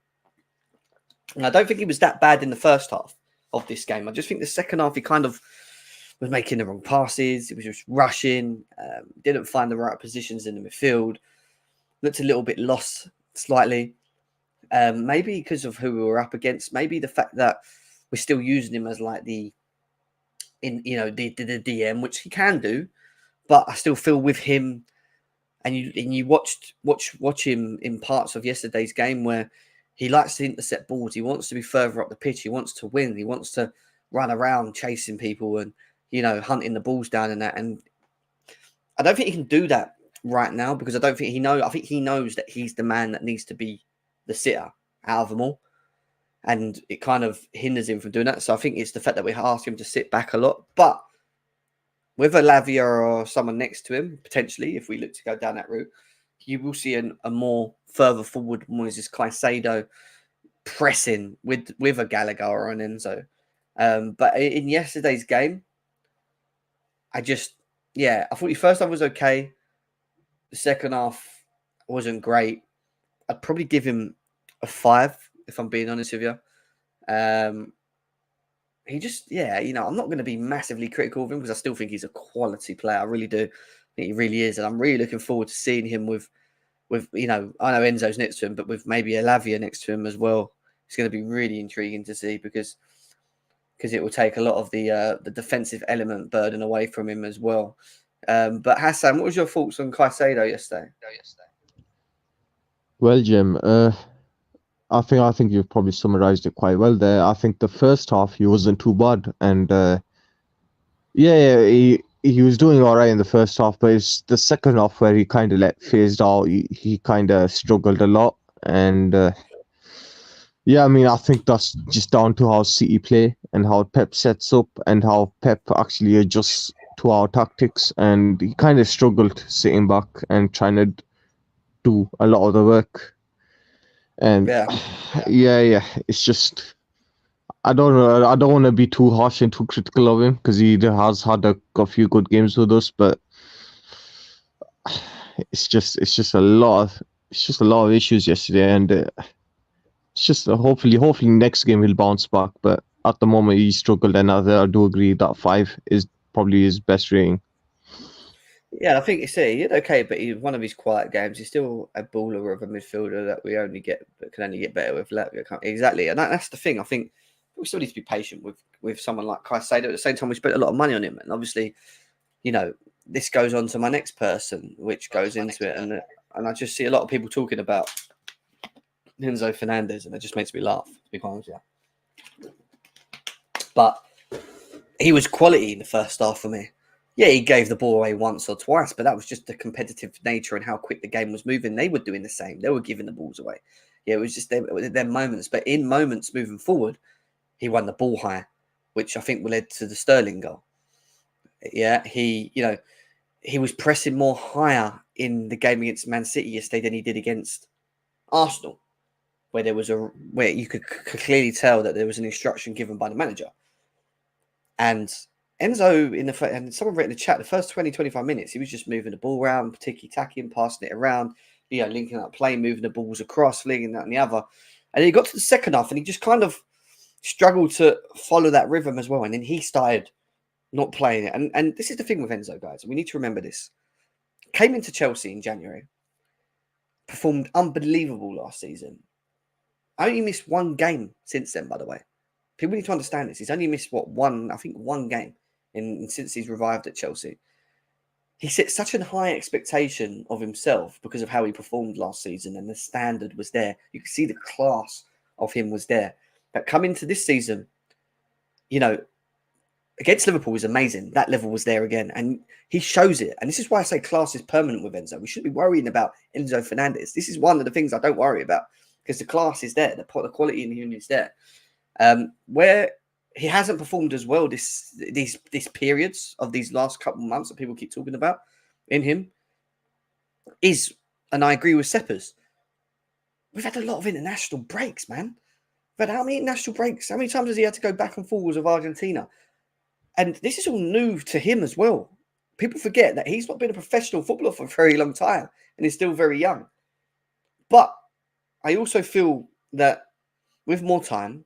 And I don't think he was that bad in the first half of this game. I just think the second half, he kind of was making the wrong passes. He was just rushing, didn't find the right positions in the midfield, looked a little bit lost slightly. Maybe because of who we were up against, maybe the fact that we're still using him as like the DM, which he can do, but I still feel with him, And you watch him in parts of yesterday's game where he likes to intercept balls. He wants to be further up the pitch. He wants to win. He wants to run around chasing people and, hunting the balls down and that. And I don't think he can do that right now because I think he knows that he's the man that needs to be the sitter out of them all. And it kind of hinders him from doing that. So I think it's the fact that we ask him to sit back a lot. But with a Lavia or someone next to him, potentially, if we look to go down that route, you will see a more further forward Moises Caicedo pressing with a Gallagher or an Enzo. But in yesterday's game, I thought the first half was okay. The second half wasn't great. I'd probably give him a 5, if I'm being honest with you. He just, I'm not going to be massively critical of him because I still think he's a quality player. I really do. I think he really is. And I'm really looking forward to seeing him with I know Enzo's next to him, but with maybe a Lavia next to him as well. It's going to be really intriguing to see because it will take a lot of the defensive element burden away from him as well. But Hassan, what was your thoughts on Caicedo yesterday? Well, Jim, I think you've probably summarized it quite well there. I think the first half he wasn't too bad, and he was doing all right in the first half, but it's the second half where he kind of phased out. He kind of struggled a lot, and I think that's just down to how City play and how Pep sets up and how Pep actually adjusts to our tactics, and he kind of struggled sitting back and trying to do a lot of the work. And it's just I don't know. I don't want to be too harsh and too critical of him because he has had a few good games with us, but it's just a lot of issues yesterday, and it's just hopefully next game he'll bounce back. But at the moment he struggled, and I do agree that 5 is probably his best rating. Yeah, I think he did okay, but one of his quiet games. He's still a baller of a midfielder that can only get better with Latvia. Exactly, and that's the thing. I think we still need to be patient with someone like Caicedo. At the same time, we spent a lot of money on him, and obviously, this goes on to my next person, which goes into it, and I just see a lot of people talking about Enzo Fernandez, and it just makes me laugh. To be quite honest, but he was quality in the first half for me. Yeah, he gave the ball away once or twice, but that was just the competitive nature and how quick the game was moving. They were doing the same. They were giving the balls away. Yeah, it was just their moments. But in moments moving forward, he won the ball high, which I think led to the Sterling goal. Yeah, he was pressing more higher in the game against Man City yesterday than he did against Arsenal, where you could clearly tell that there was an instruction given by the manager. And Enzo, and someone wrote in the chat, the first 20, 25 minutes, he was just moving the ball around, ticky-tacking, passing it around, linking up play, moving the balls across, flinging that and the other. And he got to the second half and he just kind of struggled to follow that rhythm as well. And then he started not playing it. And this is the thing with Enzo, guys. We need to remember this. Came into Chelsea in January, performed unbelievable last season. Only missed one game since then, by the way. People need to understand this. He's only missed, one game since he's revived at Chelsea. He set such a high expectation of himself because of how he performed last season, and the standard was there. You could see the class of him was there. But coming to this season, against Liverpool was amazing. That level was there again, and he shows it. And this is why I say class is permanent with Enzo. We shouldn't be worrying about Enzo Fernandez. This is one of the things I don't worry about because the class is there. The quality in him is there. Where he hasn't performed as well these periods of these last couple of months that people keep talking about in him is, and I agree with Seppers, we've had a lot of international breaks, man. But how many international breaks? How many times has he had to go back and forwards with Argentina? And this is all new to him as well. People forget that he's not been a professional footballer for a very long time and he's still very young. But I also feel that with more time,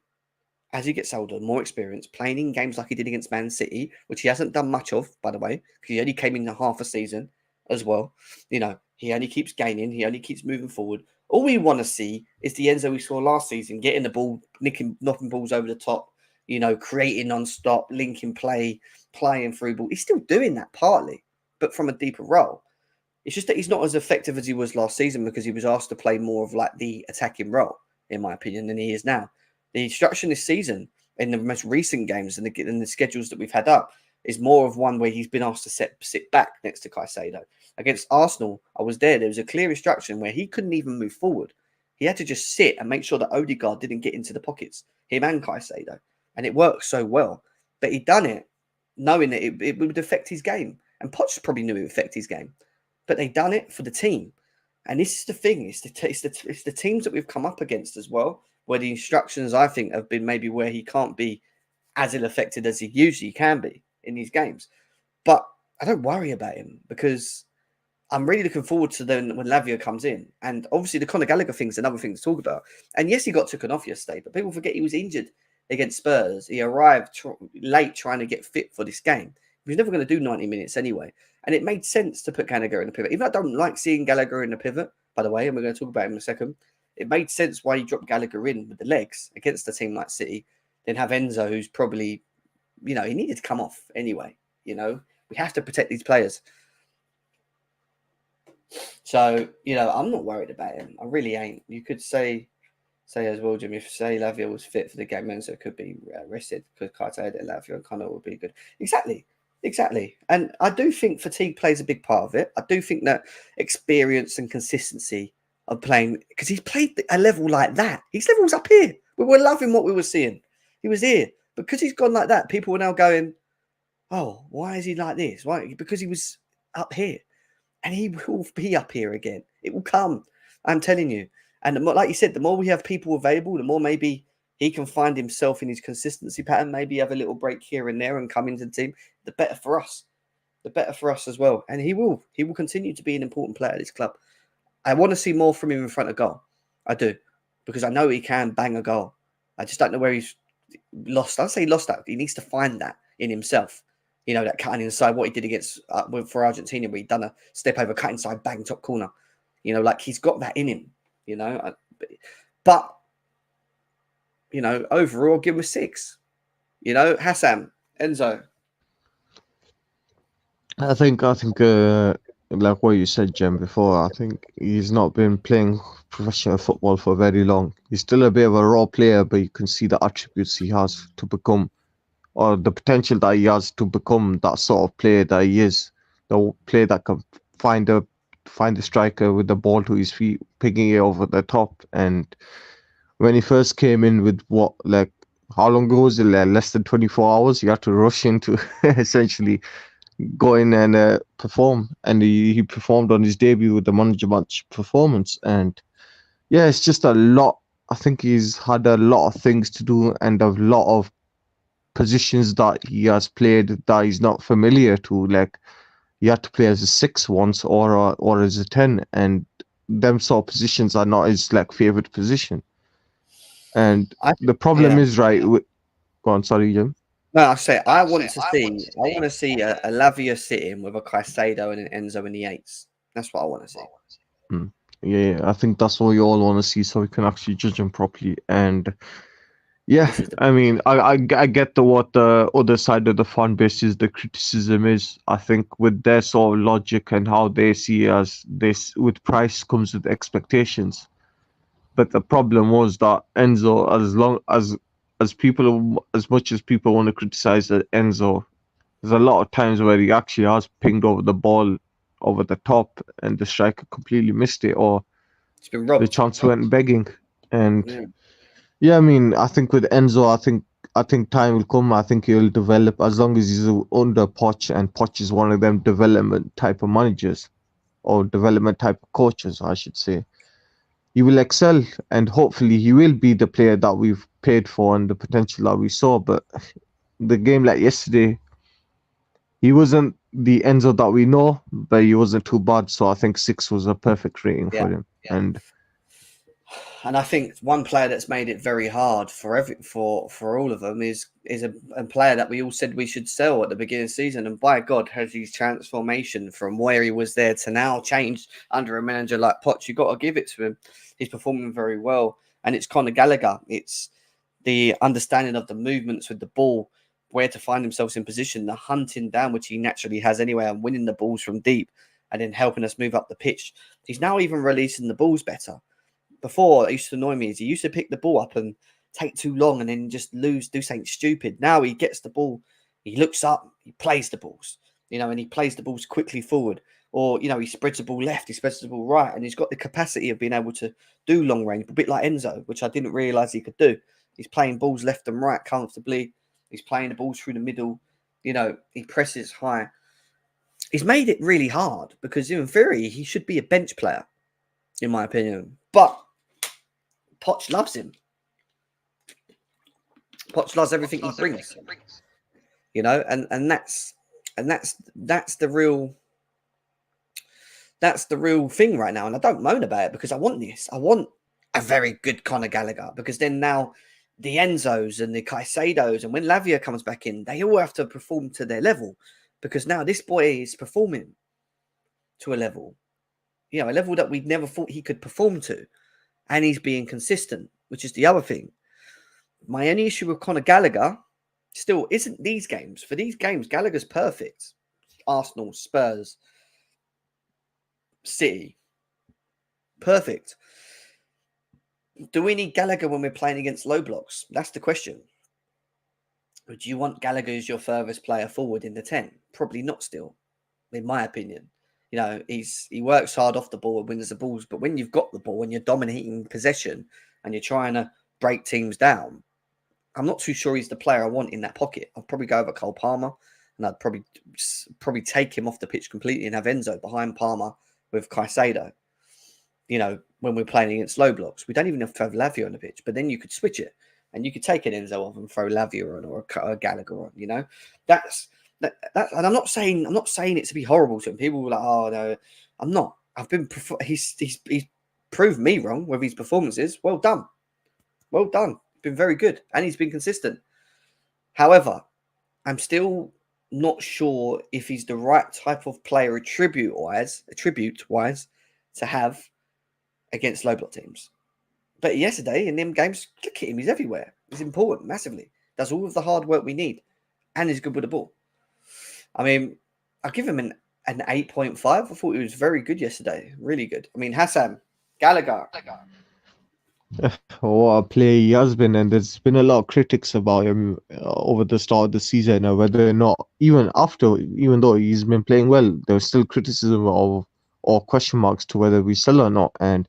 as he gets older, more experience, playing in games like he did against Man City, which he hasn't done much of, by the way, because he only came in half a season as well. He only keeps gaining. He only keeps moving forward. All we want to see is the Enzo we saw last season, getting the ball, knocking balls over the top, creating non-stop, linking play, playing through ball. He's still doing that partly, but from a deeper role. It's just that he's not as effective as he was last season because he was asked to play more of like the attacking role, in my opinion, than he is now. The instruction this season in the most recent games and the schedules that we've had up is more of one where he's been asked to sit back next to Caicedo. Against Arsenal, I was there. There was a clear instruction where he couldn't even move forward. He had to just sit and make sure that Odegaard didn't get into the pockets, him and Caicedo. And it worked so well. But he'd done it knowing that it would affect his game. And Poch probably knew it would affect his game. But they'd done it for the team. And this is the thing. It's the teams that we've come up against as well, where the instructions, I think, have been maybe where he can't be as ill-affected as he usually can be in these games. But I don't worry about him because I'm really looking forward to then when Lavia comes in. And obviously the Conor Gallagher thing is another thing to talk about. And yes, he got taken off yesterday, but people forget he was injured against Spurs. He arrived late trying to get fit for this game. He was never going to do 90 minutes anyway. And it made sense to put Gallagher in the pivot. Even though I don't like seeing Gallagher in the pivot, by the way, and we're going to talk about him in a second, it made sense why you dropped Gallagher in with the legs against a team like City, then have Enzo, who's probably, he needed to come off anyway. We have to protect these players. So, I'm not worried about him. I really ain't. You could say as well, Jim, if Lavia was fit for the game, Enzo could be rested because Caicedo, Lavia and Connor would be good. Exactly. And I do think fatigue plays a big part of it. I do think that experience and consistency of playing, because he's played a level like that. His level's up here. We were loving what we were seeing. He was here. Because he's gone like that, people are now going, oh, why is he like this? Why? Because he was up here. And he will be up here again. It will come. I'm telling you. And like you said, the more we have people available, the more maybe he can find himself in his consistency pattern, maybe have a little break here and there and come into the team, the better for us. The better for us as well. And he will continue to be an important player at this club. I want to see more from him in front of goal. I do. Because I know he can bang a goal. I just don't know where he's lost. I'd say he lost that. He needs to find that in himself. That cutting inside, what he did against for Argentina, where he'd done a step over, cut inside, bang, top corner. Like he's got that in him, But, overall, I'll give him a 6. Hassan, Enzo. I think, like what you said, Jem, before, I think he's not been playing professional football for very long. He's still a bit of a raw player, but you can see the attributes he has to become, or the potential that he has to become that sort of player that he is. The player that can find the striker with the ball to his feet, picking it over the top. And when he first came in with how long ago was it? Less than 24 hours. You had to rush into essentially go in and perform. And he performed on his debut with the Man of the Match performance. And yeah, it's just a lot. I think he's had a lot of things to do and a lot of positions that he has played that he's not familiar to. Like, he had to play as a 6 once or as a 10, and them sort of positions are not his favorite position. And the problem is go on, sorry, Jim. No, I want to see a Lavia sitting with a Caicedo and an Enzo in the 8s. That's what I want to see. Yeah, I think that's what we all want to see, so we can actually judge him properly. And yeah, I mean, I get what the other side of the fan base is, the criticism is. I think with their sort of logic and how they see as this, with price comes with expectations. But the problem was that Enzo, as much as people want to criticize Enzo, there's a lot of times where he actually has pinged over the ball over the top and the striker completely missed it, or it's been robbed. The chance went begging. And yeah, I mean, I think with Enzo, I think time will come. I think he'll develop as long as he's under Poch, and Poch is one of them development type of managers, or development type of coaches, I should say. He will excel, and hopefully he will be the player that we've paid for and the potential that we saw. But the game like yesterday, he wasn't the Enzo that we know, but he wasn't too bad. So I think 6 was a perfect rating for him. And I think one player that's made it very hard for all of them is a player that we all said we should sell at the beginning of the season. And by God, has his transformation from where he was there to now changed under a manager like Poch. You've got to give it to him. He's performing very well. And it's Conor Gallagher. It's the understanding of the movements with the ball, where to find himself in position, the hunting down, which he naturally has anyway, and winning the balls from deep. and then helping us move up the pitch. He's now even releasing the balls better. Before, it used to annoy me is he used to pick the ball up and take too long and then just do something stupid. Now he gets the ball, he looks up, he plays the balls, and he plays the balls quickly forward. Or, he spreads the ball left, he spreads the ball right, and he's got the capacity of being able to do long range, a bit like Enzo, which I didn't realise he could do. He's playing balls left and right comfortably. He's playing the balls through the middle. He presses high. He's made it really hard because in theory, he should be a bench player, in my opinion. But Poch loves him. Poch loves everything he brings. And that's the real thing right now. And I don't moan about it because I want this. I want a very good Conor Gallagher because then now the Enzos and the Caicedos and when Lavia comes back in, they all have to perform to their level because now this boy is performing to a level, a level that we never thought he could perform to. And he's being consistent, which is the other thing. My only issue with Conor Gallagher still isn't these games. For these games, Gallagher's perfect. Arsenal, Spurs, City. Perfect. Do we need Gallagher when we're playing against low blocks? That's the question. Do you want Gallagher as your furthest player forward in the 10? Probably not still, in my opinion. He works hard off the ball and wins the balls. But when you've got the ball and you're dominating possession and you're trying to break teams down, I'm not too sure he's the player I want in that pocket. I'd probably go over Cole Palmer and I'd probably take him off the pitch completely and have Enzo behind Palmer with Caicedo. When we're playing against low blocks, we don't even have to have Lavia on the pitch, but then you could switch it and you could take an Enzo off and throw Lavia on or a Gallagher on, that's, and I'm not saying it to be horrible to him. People were like, oh no, I'm not. He's proved me wrong with his performances. Well done. Been very good, and he's been consistent. However, I'm still not sure if he's the right type of player attribute wise to have against low block teams. But yesterday in them games, look at him, he's everywhere. He's important massively. Does all of the hard work we need, and he's good with the ball. I mean, I'll give him an 8.5. I thought he was very good yesterday. Really good. I mean, Hassan, Gallagher. What a player he has been, and there's been a lot of critics about him over the start of the season, whether or not, even though he's been playing well, there's still criticism of or question marks to whether we sell or not. And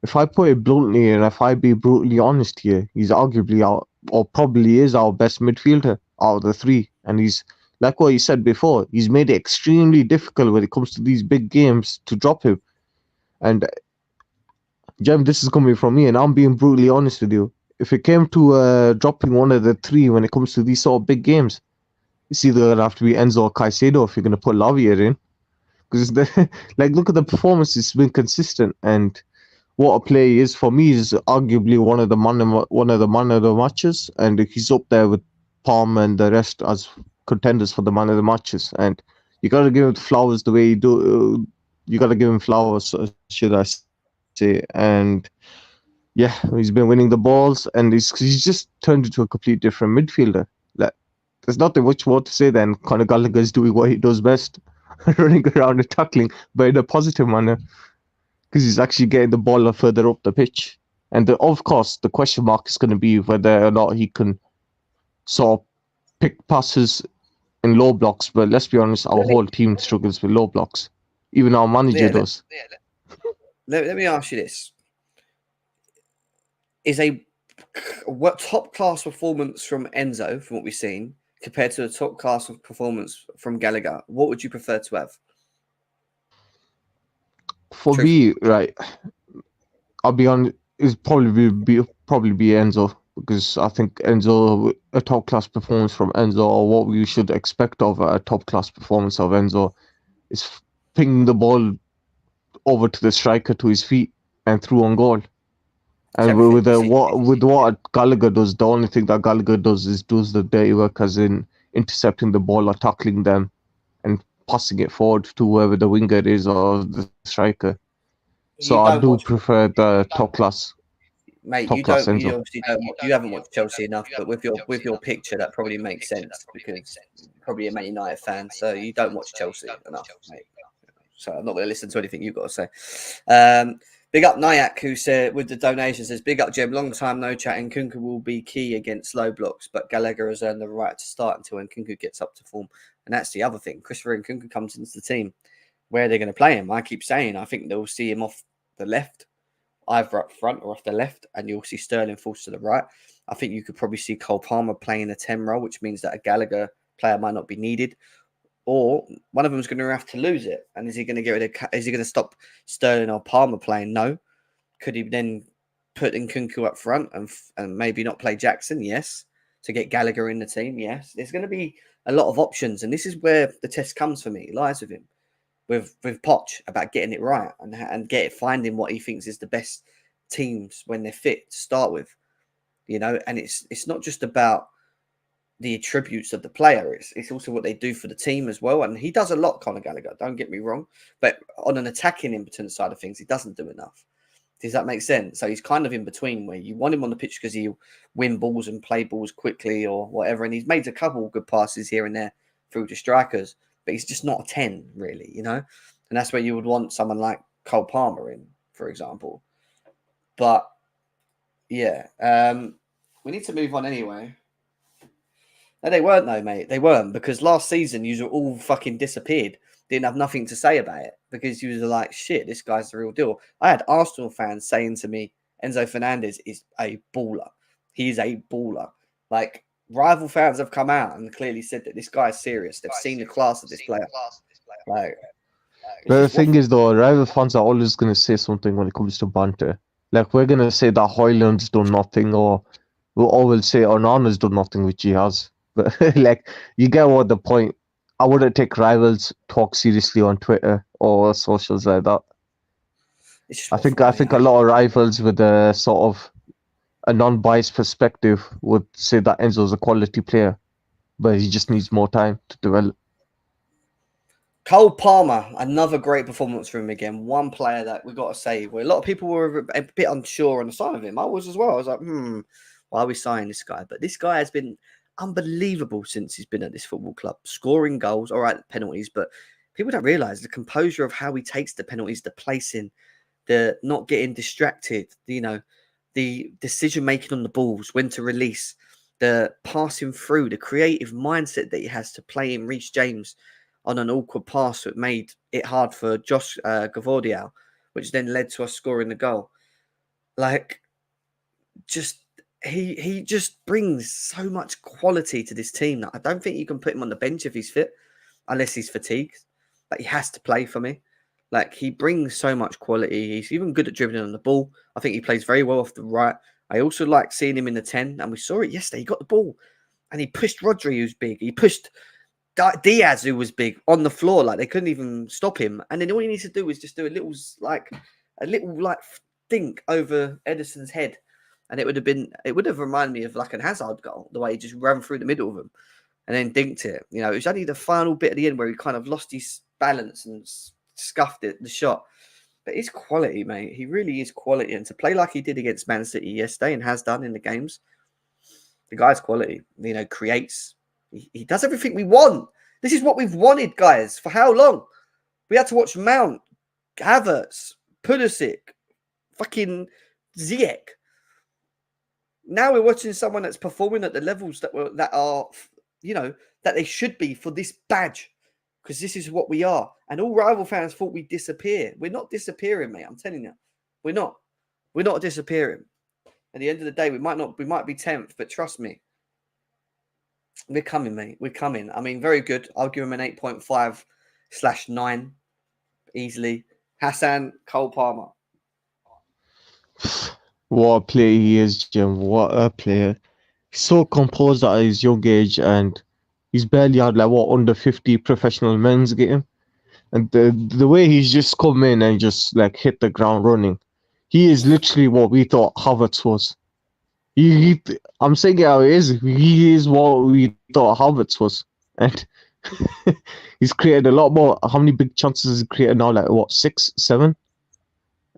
if I put it bluntly, and if I be brutally honest here, he's arguably or probably is our best midfielder out of the three. And he's, like what you said before, he's made it extremely difficult when it comes to these big games to drop him. And Jem, this is coming from me, and I'm being brutally honest with you. If it came to dropping one of the three when it comes to these sort of big games, it's either going to have to be Enzo or Caicedo if you're going to put Lavia in. Because, look at the performance. It's been consistent, and what a play he is for me is arguably one of the man of the matches, and he's up there with Palm and the rest as contenders for the man of the matches. And you got to give him flowers the way you do. You got to give him flowers, should I say? And yeah, he's been winning the balls, and he's just turned into a complete different midfielder. There's nothing much more to say than Conor Gallagher is doing what he does best, running around and tackling, but in a positive manner, because he's actually getting the ball further up the pitch. And of course, the question mark is going to be whether or not he can sort of pick passes in low blocks. But let's be honest, our whole team struggles with low blocks. Even our manager does. Let me ask you this. Is what top class performance from Enzo, from what we've seen, compared to a top class of performance from Gallagher, what would you prefer to have? For me, right, I'll be honest, it's probably be Enzo, because I think Enzo, a top class performance from Enzo, or what we should expect of a top class performance of Enzo, is pinging the ball over to the striker to his feet and through on goal. And with what Gallagher does, the only thing that Gallagher does is does the dirty work, as in intercepting the ball or tackling them and passing it forward to whoever the winger is or the striker. So I do prefer the top class. Mate, you obviously don't. You haven't watched Chelsea enough, but with your picture, that probably makes sense because you're probably a Man United fan, so you don't watch Chelsea enough, mate. so I'm not going to listen to anything you've got to say. Big up Nyack, who said with the donation, says, big up Jem, long time no chat, and Nkunku will be key against low blocks, but Gallagher has earned the right to start until Nkunku gets up to form. And that's the other thing. Christopher Nkunku comes into the team. Where they're going to play him, I keep saying, I think they'll see him off the left, either up front or off the left, and you'll see Sterling falls to the right. I think you could probably see Cole Palmer playing a 10 role, which means that a Gallagher player might not be needed. Or one of them is going to have to lose it. And is he going to get rid of? Is he going to stop Sterling or Palmer playing? No. Could he then put Nkunku up front and maybe not play Jackson? Yes. To get Gallagher in the team? Yes. There's going to be a lot of options, and this is where the test comes for me. It lies with him, with Poch, about getting it right and finding what he thinks is the best teams when they're fit to start with. And it's not just about the attributes of the player, it's also what they do for the team as well. And he does a lot, Conor Gallagher, don't get me wrong, but on an attacking impotent side of things, he doesn't do enough. Does that make sense? So he's kind of in between, where you want him on the pitch because he'll win balls and play balls quickly or whatever, and he's made a couple of good passes here and there through to strikers, but he's just not a 10 really, and that's where you would want someone like Cole Palmer in, for example. But yeah, we need to move on anyway. No, they weren't though, mate. They weren't, because last season you were all fucking disappeared. Didn't have nothing to say about it because you were like, shit, this guy's the real deal. I had Arsenal fans saying to me, Enzo Fernandez is a baller. He is a baller. Like, rival fans have come out and clearly said that this guy is serious. They've seen the class of this player. Like, but the thing is, though, rival fans are always going to say something when it comes to banter. Like, we're going to say that Hoyland's done nothing, or we'll say Onana's done nothing, which he has. But, like, you get what the point. I wouldn't take rivals talk seriously on Twitter or socials like that. I think a lot of rivals with a sort of a non-biased perspective would say that Enzo's a quality player, but he just needs more time to develop. Cole Palmer, another great performance from him again. One player that we got to say, where a lot of people were a bit unsure on the sign of him. I was as well. I was like, why are we signing this guy? But this guy has been unbelievable since he's been at this football club, scoring goals, all right, penalties, but people don't realise the composure of how he takes the penalties, the placing, the not getting distracted, the decision-making on the balls, when to release, the passing through, the creative mindset that he has to play in Reece James on an awkward pass that made it hard for Josh Gavardiol, which then led to us scoring the goal. Like, just he just brings so much quality to this team that I don't think you can put him on the bench if he's fit, unless he's fatigued. But he has to play for me. Like, he brings so much quality. He's even good at dribbling on the ball. I think he plays very well off the right. I also like seeing him in the 10, and we saw it yesterday. He got the ball, and he pushed Rodri, who's big. He pushed Diaz, who was big, on the floor. Like, they couldn't even stop him. And then all he needs to do is just do a little think over Ederson's head. And it would have reminded me of like an Hazard goal, the way he just ran through the middle of them and then dinked it. It was only the final bit at the end where he kind of lost his balance and scuffed the shot. But it's quality, mate. He really is quality. And to play like he did against Man City yesterday and has done in the games, the guy's quality. Creates. He does everything we want. This is what we've wanted, guys. For how long? We had to watch Mount, Havertz, Pulisic, fucking Ziyech. Now we're watching someone that's performing at the levels that are, that they should be for this badge, because this is what we are. And all rival fans thought we'd disappear. We're not disappearing, mate. I'm telling you, we're not. We're not disappearing. At the end of the day, we might be 10th, but trust me, we're coming, mate. We're coming. I mean, very good. I'll give him an 8.5/9 easily. Hassan, Cole Palmer. What a player he is, Jim. What a player. He's so composed at his young age, and he's barely had under 50 professional men's game. And the way he's just come in and just hit the ground running, he is literally what we thought Havertz was. I'm saying it how it is. He is what we thought Havertz was. And he's created a lot more. How many big chances has he created now? 6, 7?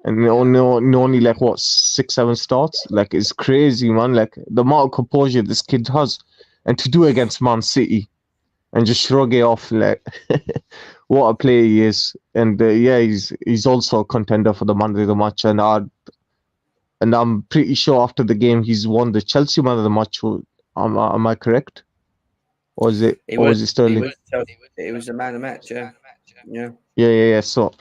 And only 6, 7 starts. It's crazy, man. The amount of composure this kid has, and to do it against Man City, and just shrug it off like what a player he is. And yeah, he's also a contender for the man of the match, and I'm pretty sure after the game he's won the Chelsea man of the match. Am I correct? Or is it It or was was it Sterling? it was the man of the match. Yeah, yeah. Yeah. So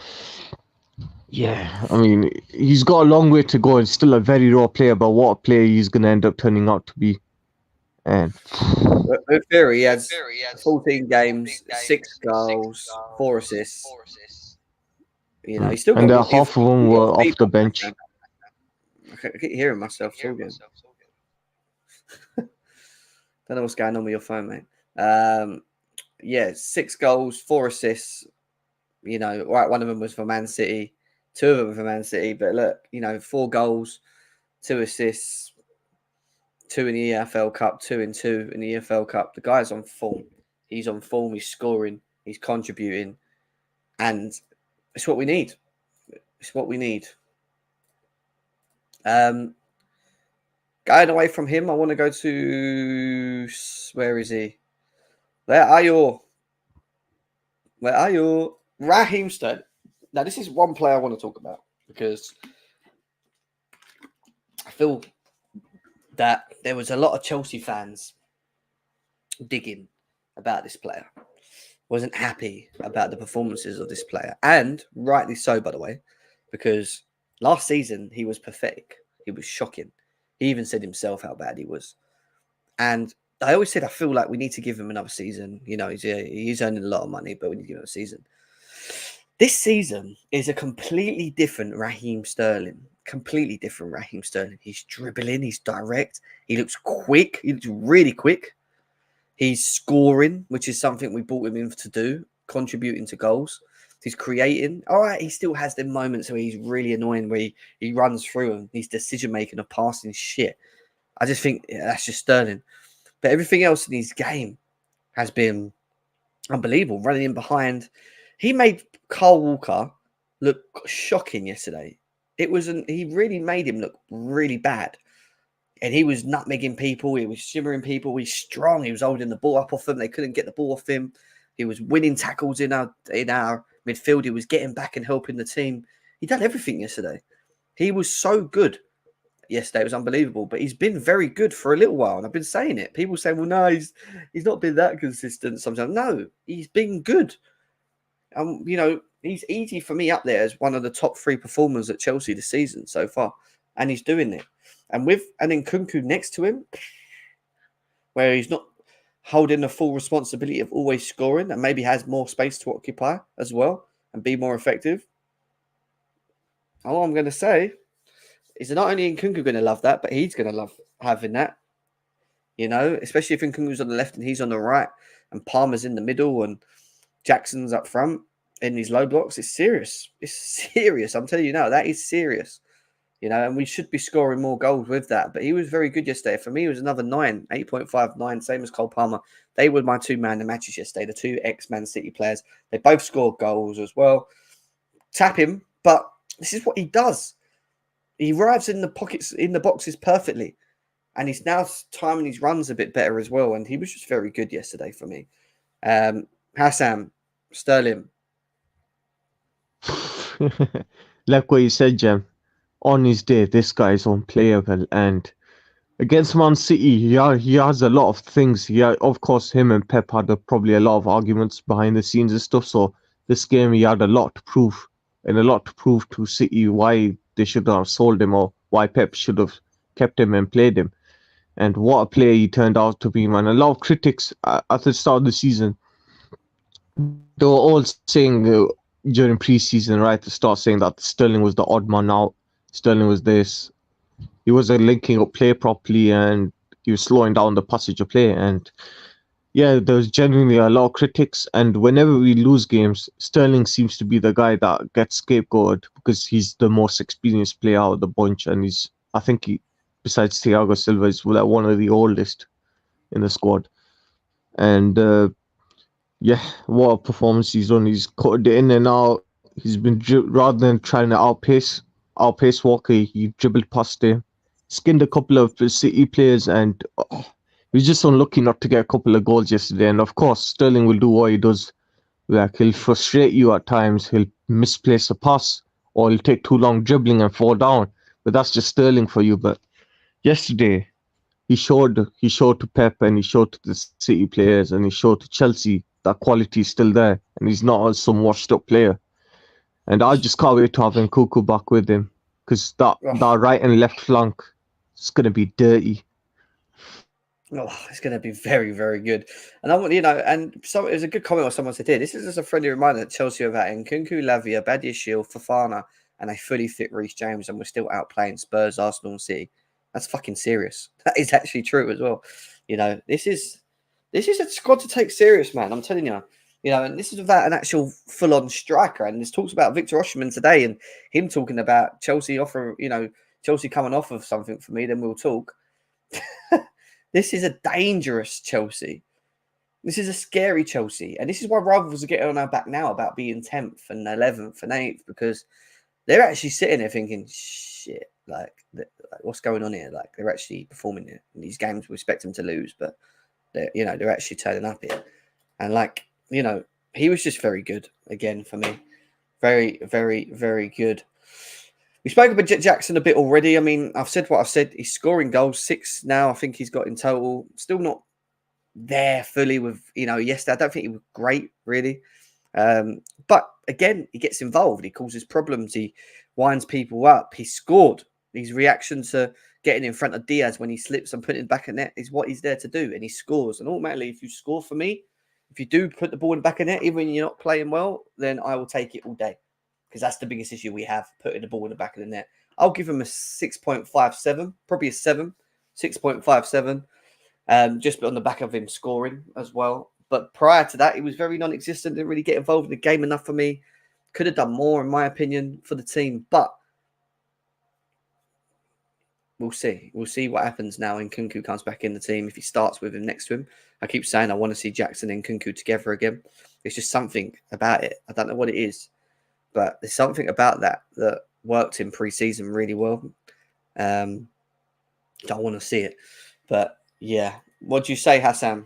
yeah, I mean he's got a long way to go and still a very raw player, but what a player he's gonna end up turning out to be. And With Fury, he has 14 games, 6 goals, 4 assists. You know, he's still and got. half of them were off the bench. I keep hearing myself talking. Don't know what's going on with your phone, mate. Yeah, 6 goals, 4 assists. You know, right, one of them was for Man City, 2 of them were for Man City. But look, you know, 4 goals, 2 assists, 2 in the EFL Cup, 2 in the EFL Cup. The guy's on form. He's on form. He's scoring. He's contributing, and it's what we need. It's what we need. Going away from him, I want to go to where is he? Where are you? Raheem Sterling. Now, this is one player I want to talk about because I feel that there was a lot of Chelsea fans digging about this player. Wasn't happy about the performances of this player, and rightly so, by the way, because last season he was pathetic. He was shocking. He even said himself how bad he was. And I always said I feel like we need to give him another season. You know, he's earning a lot of money, but we need to give him a season. This season is a completely different Raheem Sterling. Completely different Raheem Sterling. He's dribbling. He's direct. He looks quick. He looks really quick. He's scoring, which is something we brought him in to do, contributing to goals. He's creating. All right, he still has them moments where he's really annoying, where he runs through and his decision-making of passing shit. I just think that's just Sterling. But everything else in his game has been unbelievable. Running in behind. He made Kyle Walker look shocking yesterday. He really made him look really bad. And he was nutmegging people. He was shimmering people. He's strong. He was holding the ball up off them. They couldn't get the ball off him. He was winning tackles in our midfield. He was getting back and helping the team. He done everything yesterday. He was so good yesterday. It was unbelievable. But he's been very good for a little while. And I've been saying it. People say, well, no, he's not been that consistent sometimes. No, he's been good. You know, he's easy for me up there as one of the top 3 performers at Chelsea this season so far. And he's doing it. And with an Nkunku next to him, where he's not holding the full responsibility of always scoring and maybe has more space to occupy as well and be more effective. All I'm going to say is that not only Nkunku going to love that, but he's going to love having that. You know, especially if Nkunku's on the left and he's on the right and Palmer's in the middle and Jackson's up front in these low blocks. It's serious. It's serious. I'm telling you now, that is serious. You know, and we should be scoring more goals with that. But he was very good yesterday. For me, it was another 9, 8.59, same as Cole Palmer. They were my 2 man of the matches yesterday, the 2 ex-Man City players. They both scored goals as well. Tap him, but this is what he does. He arrives in the pockets, in the boxes perfectly. And he's now timing his runs a bit better as well. And he was just very good yesterday for me. Hassan, Sterling. Like what you said, Jem. On his day, this guy is unplayable, and against Man City, he has a lot of things. Yeah, of course, him and Pep had probably a lot of arguments behind the scenes and stuff. So this game, he had a lot to prove, and a lot to prove to City why they should have sold him or why Pep should have kept him and played him. And what a player he turned out to be, man. A lot of critics at the start of the season, they were all saying during pre-season, right at the start, saying that Sterling was the odd man out. Sterling was this. He wasn't linking up play properly and he was slowing down the passage of play. And yeah, there was genuinely a lot of critics. And whenever we lose games, Sterling seems to be the guy that gets scapegoated because he's the most experienced player out of the bunch. And I think besides Thiago Silva, is like one of the oldest in the squad. And yeah, what a performance he's done. He's cut it in and out. He's been, rather than trying to outpace Walker, he dribbled past him, skinned a couple of City players, and was just unlucky not to get a couple of goals yesterday. And of course, Sterling will do what he does. Like, he'll frustrate you at times. He'll misplace a pass, or he'll take too long dribbling and fall down. But that's just Sterling for you. But yesterday, he showed to Pep, and he showed to the City players, and he showed to Chelsea that quality is still there, and he's not some washed up player. And I just can't wait to have Nkunku back with him, because that right and left flank is gonna be dirty. Oh, it's going to be very, very good. And I want, and so it was a good comment or someone said here. This is just a friendly reminder that Chelsea are about Nkunku, Lavia, Badiashile, Fofana, and a fully fit Reece James, and we're still outplaying Spurs, Arsenal, and City. That's fucking serious. That is actually true as well. This is a squad to take serious, man. I'm telling you. And this is without an actual full-on striker. And this talks about Victor Osimhen today, and him talking about Chelsea Chelsea coming off of something for me. Then we'll talk. This is a dangerous Chelsea. This is a scary Chelsea. And this is why rivals are getting on our back now about being 10th and 11th and 8th, because they're actually sitting there thinking, shit, like what's going on here? Like, they're actually performing here. In these games, we expect them to lose, but they're actually turning up here. And he was just very good again for me. Very, very, very good. We spoke about Jackson a bit already. I mean, I've said what I've said. He's scoring goals, 6 now. I think he's got in total. Still not there fully with, yesterday. I don't think he was great, really. But again, he gets involved. He causes problems. He winds people up. He scored. His reaction to getting in front of Diaz when he slips and putting it back in net is what he's there to do. And he scores. And automatically, if you score for me, if you do put the ball in the back of net, even when you're not playing well, then I will take it all day. Because that's the biggest issue we have, putting the ball in the back of the net. I'll give him a 6.57, probably a 7, 6.57, just on the back of him scoring as well. But prior to that, he was very non-existent, didn't really get involved in the game enough for me. Could have done more, in my opinion, for the team. But we'll see. We'll see what happens now when Nkunku comes back in the team, if he starts with him next to him. I keep saying I want to see Jackson and Nkunku together again. It's just something about it. I don't know what it is. But there's something about that worked in pre-season really well. Don't want to see it. But, yeah. What do you say, Hassan?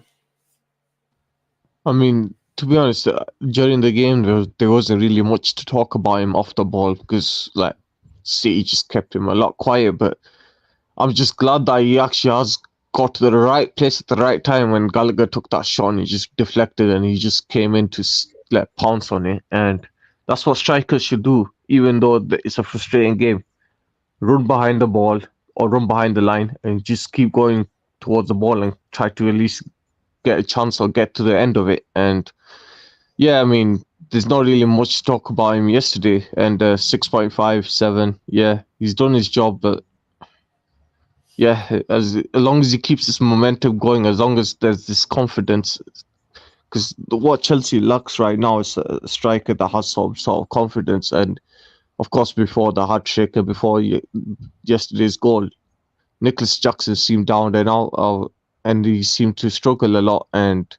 I mean, to be honest, during the game, there wasn't really much to talk about him off the ball, because, City just kept him a lot quiet. But I'm just glad that he actually has got to the right place at the right time when Gallagher took that shot and he just deflected and he just came in to pounce on it. And that's what strikers should do, even though it's a frustrating game. Run behind the ball or run behind the line and just keep going towards the ball and try to at least get a chance or get to the end of it. And yeah, I mean, there's not really much to talk about him yesterday. And 6.57, yeah, he's done his job. But yeah, as long as he keeps this momentum going, as long as there's this confidence, because what Chelsea lacks right now is a striker that has some sort of confidence. And of course, before the hat-trick and before yesterday's goal, Nicolas Jackson seemed down and out, and he seemed to struggle a lot. And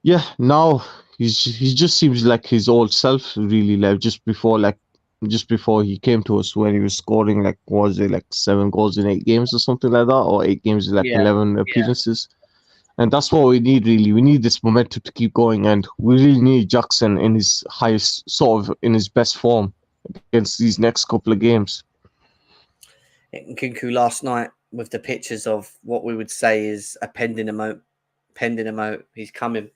yeah, now he just seems like his old self, really. Just before he came to us, when he was scoring 7 goals in 8 games or something like that, or 8 games in 11 appearances. And that's what we need, really. We need this momentum to keep going, and we really need Jackson in his in his best form against these next couple of games. Nkunku last night with the pictures of what we would say is a pending emote. He's coming.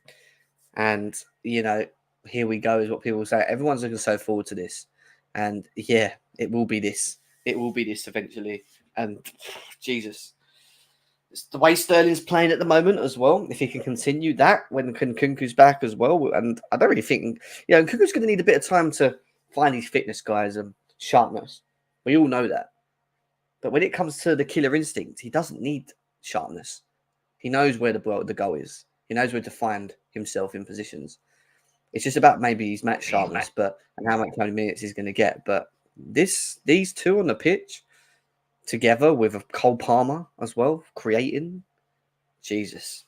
And, here we go is what people say. Everyone's looking so forward to this. And, yeah, it will be this. It will be this eventually. And, Jesus. It's the way Sterling's playing at the moment as well. If he can continue that when Nkunku's back as well. And I don't really think, Nkunku's going to need a bit of time to find his fitness, guys, and sharpness. We all know that. But when it comes to the killer instinct, he doesn't need sharpness. He knows where the goal is. He knows where to find himself in positions. It's just about maybe his match sharpness, and how many minutes he's going to get. But these two on the pitch, together with a Cole Palmer as well, creating, Jesus.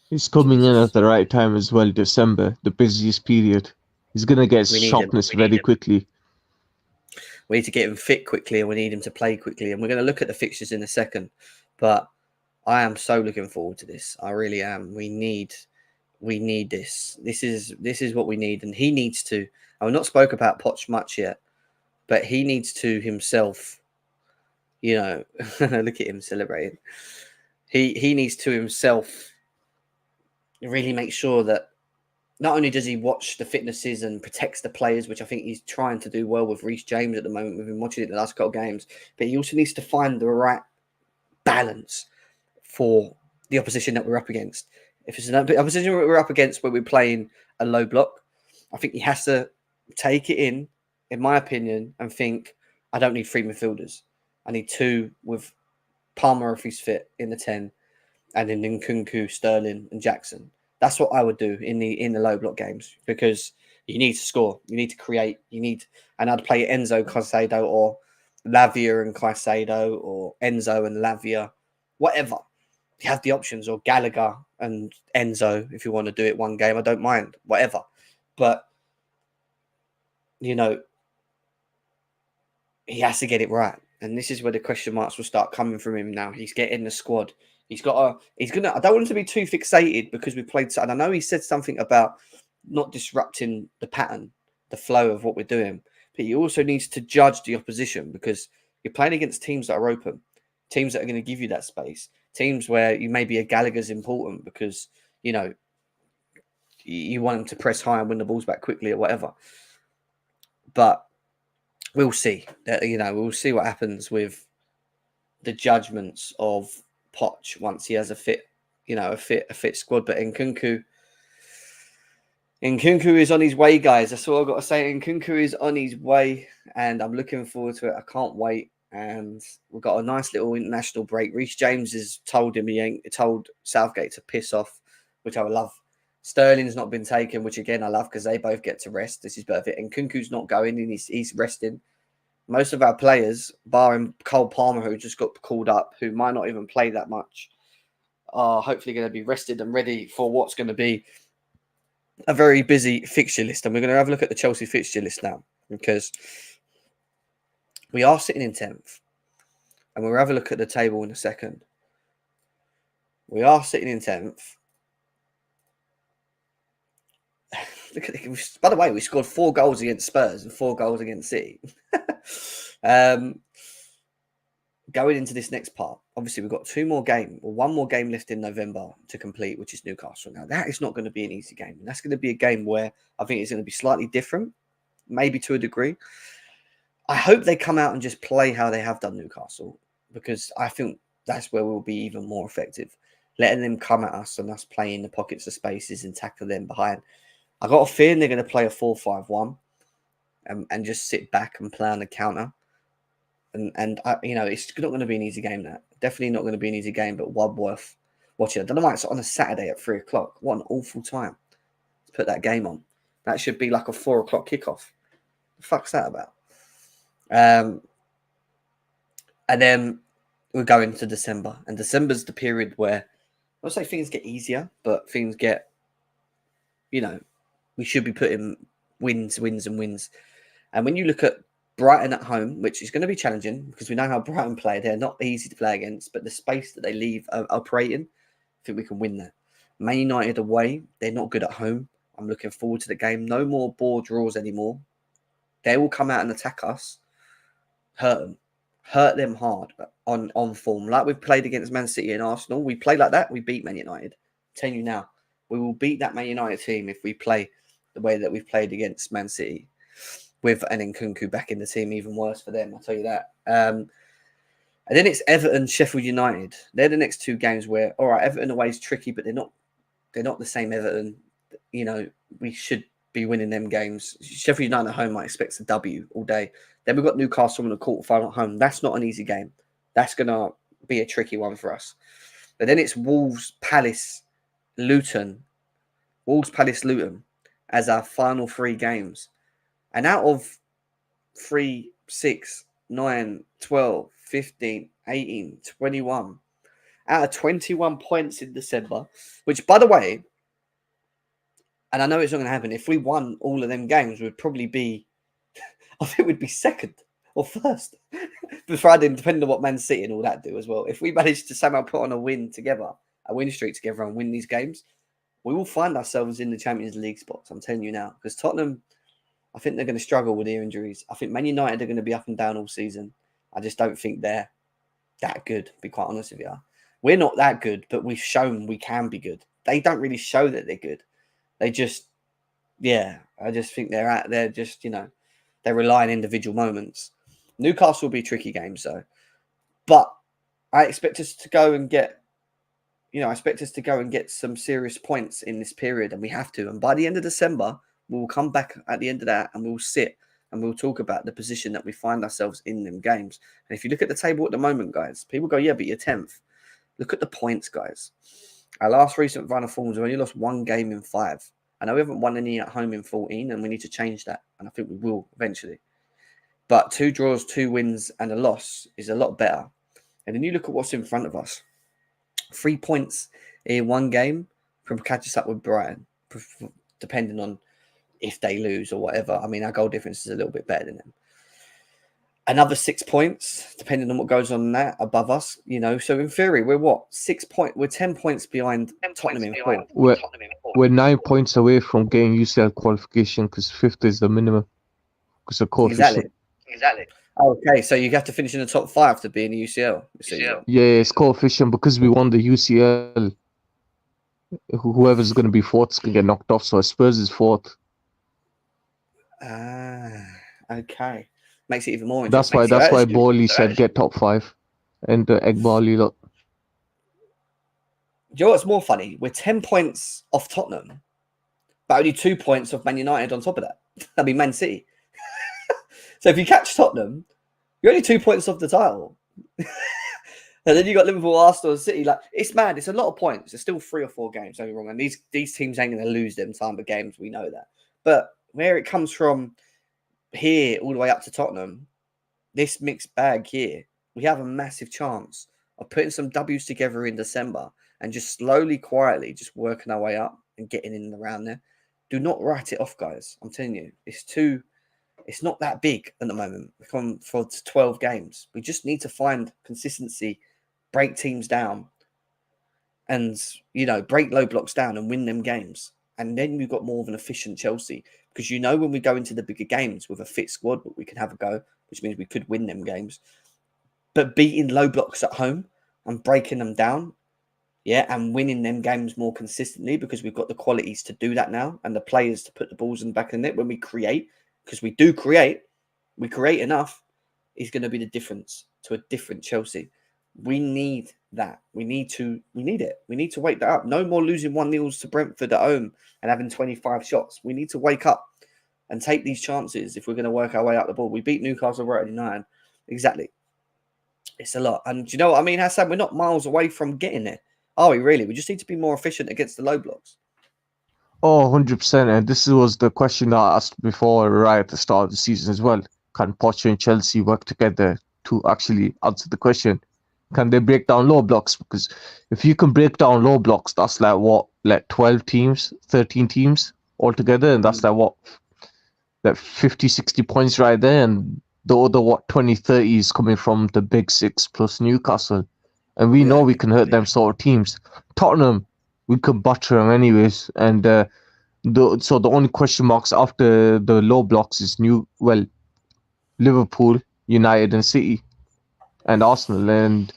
He's coming in at the right time as well, December, the busiest period. He's going to get sharpness very quickly. We need to get him fit quickly, and we need him to play quickly. And we're going to look at the fixtures in a second. But I am so looking forward to this. I really am. We need this. This is what we need, and he needs to. I've not spoke about Poch much yet, but he needs to himself. You know, look at him celebrating. He needs to himself really make sure that not only does he watch the fitnesses and protects the players, which I think he's trying to do well with Reece James at the moment. We've been watching it the last couple of games, but he also needs to find the right balance for the opposition that we're up against. If it's an opposition we're up against where we're playing a low block, I think he has to take it in my opinion, and think, I don't need 3 midfielders. I need 2 with Palmer if he's fit in the 10, and then Nkunku, Sterling, and Jackson. That's what I would do in the low block games, because you need to score, you need to create, and I'd play Enzo, Caicedo, or Lavia and Caicedo, or Enzo and Lavia, whatever. You have the options, or Gallagher and Enzo if you want to do it one game. I don't mind, whatever. But you know, he has to get it right. And this is where the question marks will start coming from him now. He's getting the squad. I don't want him to be too fixated because we played. And I know he said something about not disrupting the pattern, the flow of what we're doing. But he also needs to judge the opposition, because you're playing against teams that are open, teams that are going to give you that space, teams where you maybe a Gallagher's important because, you know, you want him to press high and win the balls back quickly or whatever. But we'll see. We'll see what happens with the judgments of Poch once he has a fit squad. But Nkunku is on his way, guys. That's all I've got to say. Nkunku is on his way, and I'm looking forward to it. I can't wait. And we've got a nice little international break. Reece James has told Southgate to piss off, which I love. Sterling's not been taken, which again I love, because they both get to rest. This is perfect. And Nkunku's not going, and he's resting. Most of our players, barring Cole Palmer, who just got called up, who might not even play that much, are hopefully going to be rested and ready for what's going to be a very busy fixture list. And we're going to have a look at the Chelsea fixture list now, because we are sitting in 10th. And we'll have a look at the table in a second. We are sitting in 10th. Look at it. By the way, we scored 4 goals against Spurs and 4 goals against City. Going into this next part, obviously we've got one more game left in November to complete, which is Newcastle. Now, that is not going to be an easy game. And that's going to be a game where I think it's going to be slightly different, maybe to a degree. I hope they come out and just play how they have done Newcastle, because I think that's where we'll be even more effective. Letting them come at us and us playing the pockets of spaces and tackle them behind. I got a feeling they're going to play a 4-5-1 and just sit back and play on the counter. And it's not going to be an easy game. That definitely not going to be an easy game. But worth watching. I don't know why it's on a Saturday at 3:00. What an awful time to put that game on. That should be like a 4:00 kickoff. The fuck's that about? And then we'll go into December, and December's the period where I'll say things get easier, but things get, we should be putting wins. And when you look at Brighton at home, which is going to be challenging because we know how Brighton play, they're not easy to play against, but the space that they leave operating, I think we can win that. Man United away, they're not good at home. I'm looking forward to the game. No more ball draws anymore. They will come out and attack us, hurt them hard on form. Like we've played against Man City and Arsenal. We play like that, we beat Man United. I'm telling you now, we will beat that Man United team if we play the way that we've played against Man City, with an Nkunku back in the team. Even worse for them, I'll tell you that. And then it's Everton, Sheffield United. They're the next 2 games where, all right, Everton away is tricky, but they're not the same Everton. We should be winning them games. Sheffield United at home, I expect a W all day. Then we've got Newcastle in the quarterfinal at home. That's not an easy game. That's going to be a tricky one for us. But then it's Wolves, Palace, Luton as our final 3 games. And out of 3, 6, 9, 12, 15, 18, 21, out of 21 points in December, which, by the way, and I know it's not going to happen, if we won all of them games, we'd probably be, I think we'd be second or first. Friday, depending on what Man City and all that do as well. If we manage to somehow put on a win together, a win streak together, and win these games, we will find ourselves in the Champions League spots. I'm telling you now, because Tottenham, I think they're going to struggle with their injuries. I think Man United are going to be up and down all season. I just don't think they're that good, to be quite honest with you. We're not that good, but we've shown we can be good. They don't really show that they're good. They just, I just think they're just, they rely on individual moments. Newcastle will be tricky games, though. But I expect us to go and get, some serious points in this period, and we have to. And by the end of December, we'll come back at the end of that and we'll sit and we'll talk about the position that we find ourselves in them games. And if you look at the table at the moment, guys, people go, yeah, but you're 10th. Look at the points, guys. Our last recent run of forms, we only lost 1 game in 5. I know we haven't won any at home in 14, and we need to change that. And I think we will eventually. But 2 draws, 2 wins, and a loss is a lot better. And then you look at what's in front of us. 3 points in 1 game from catch us up with Brighton, depending on if they lose or whatever. I mean, our goal difference is a little bit better than them. Another 6 points, depending on what goes on that above us, So in theory, we're what? 6 points. We're 10 points behind Tottenham in 4th. We're 9 points away from getting UCL qualification because 5th is the minimum. Because of coefficient. Exactly. Okay, so you have to finish in the top 5 to be in the UCL. Yeah, it's coefficient because we won the UCL. Whoever's going to be 4th is going to get knocked off. So Spurs is 4th. Okay. Makes it even more interesting. That's why Bowley said get top 5. And Egg Bowley, look. Do you know what's more funny? We're 10 points off Tottenham, but only 2 points off Man United on top of that. That'd be Man City. So if you catch Tottenham, you're only 2 points off the title. And then you got Liverpool, Arsenal, and City. Like, it's mad. It's a lot of points. There's still 3 or 4 games, don't get me wrong. And these teams ain't going to lose them time of games. We know that. But where it comes from here all the way up to Tottenham, this mixed bag here, we have a massive chance of putting some W's together in December and just slowly, quietly, just working our way up and getting in and around there. Do not write it off, guys. I'm telling you, it's not that big at the moment. We've gone for 12 games. We just need to find consistency, break teams down, and, break low blocks down and win them games. And then we've got more of an efficient Chelsea. Because when we go into the bigger games with a fit squad, we can have a go, which means we could win them games. But beating low blocks at home and breaking them down, and winning them games more consistently because we've got the qualities to do that now and the players to put the balls in the back of the net when we create, because we do create, we create enough, is going to be the difference to a different Chelsea. We need that. We need it. We need to wake that up. No more losing 1-0 to Brentford at home and having 25 shots. We need to wake up and take these chances if we're going to work our way up the ball. We beat Newcastle right at 9. Exactly. It's a lot. And do you know what I mean, Hassan? We're not miles away from getting there. Are we really? We just need to be more efficient against the low blocks. Oh, 100%. And this was the question I asked before, right at the start of the season as well. Can Poch and Chelsea work together to actually answer the question? Can they break down low blocks? Because if you can break down low blocks, that's like 12 teams, 13 teams altogether. And that's like 50, 60 points right there. And the other, 20, 30 is coming from the big 6 plus Newcastle. And we know we can hurt them sort of teams. Tottenham, we could butcher them anyways. And so the only question marks after the low blocks is Liverpool, United and City and Arsenal. And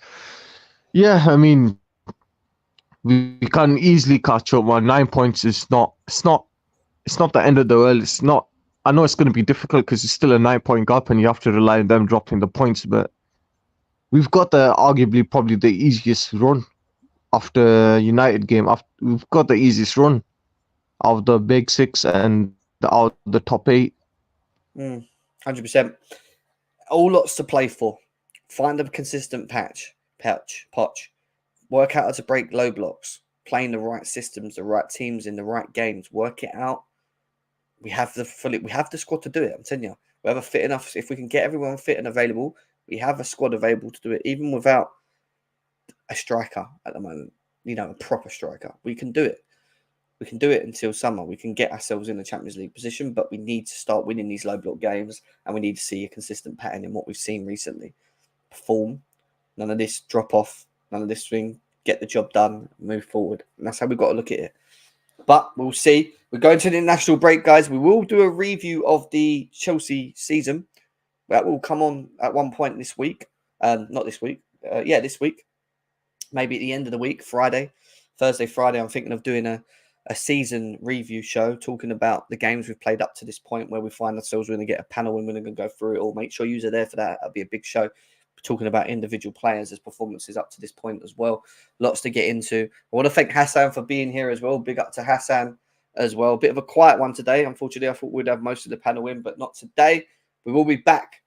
I mean, we can easily catch up. 9 points is it's not the end of the world. It's not. I know it's going to be difficult because it's still a 9-point gap and you have to rely on them dropping the points. But we've got arguably probably the easiest run after United game. We've got the easiest run out of the big 6 and out of the top 8. 100%. All lots to play for. Find a consistent Poch. Work out how to break low blocks. Playing the right systems, the right teams in the right games. Work it out. We have the squad to do it. I'm telling you, we have a fit enough. If we can get everyone fit and available, we have a squad available to do it, even without a striker at the moment. A proper striker. We can do it. We can do it until summer. We can get ourselves in the Champions League position, but we need to start winning these low block games, and we need to see a consistent pattern in what we've seen recently. perform, none of this drop off, none of this thing, get the job done, move forward. And that's how we've got to look at it. But we'll see. We're going to the international break, guys. We will do a review of the Chelsea season. That will come on at one point this week. Not this week. This week. Maybe at the end of the week, Thursday, Friday. I'm thinking of doing a season review show, talking about the games we've played up to this point, where we find ourselves. We're going to get a panel and we're going to go through it all. Make sure you're there for that. That'll be a big show. Talking about individual players' as performances up to this point as well. Lots to get into. I want to thank Hassan for being here as well. Big up to Hassan as well. Bit of a quiet one today. Unfortunately, I thought we'd have most of the panel in, but not today. We will be back.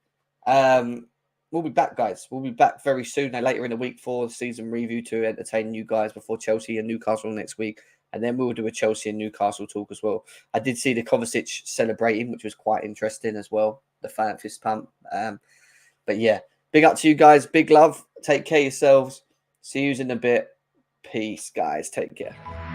We'll be back, guys. We'll be back very soon, later in the week, for the season review to entertain you guys before Chelsea and Newcastle next week. And then we'll do a Chelsea and Newcastle talk as well. I did see the Kovacic celebrating, which was quite interesting as well. The fan fist pump. But yeah, big up to you guys. Big love. Take care of yourselves. See you in a bit. Peace, guys. Take care.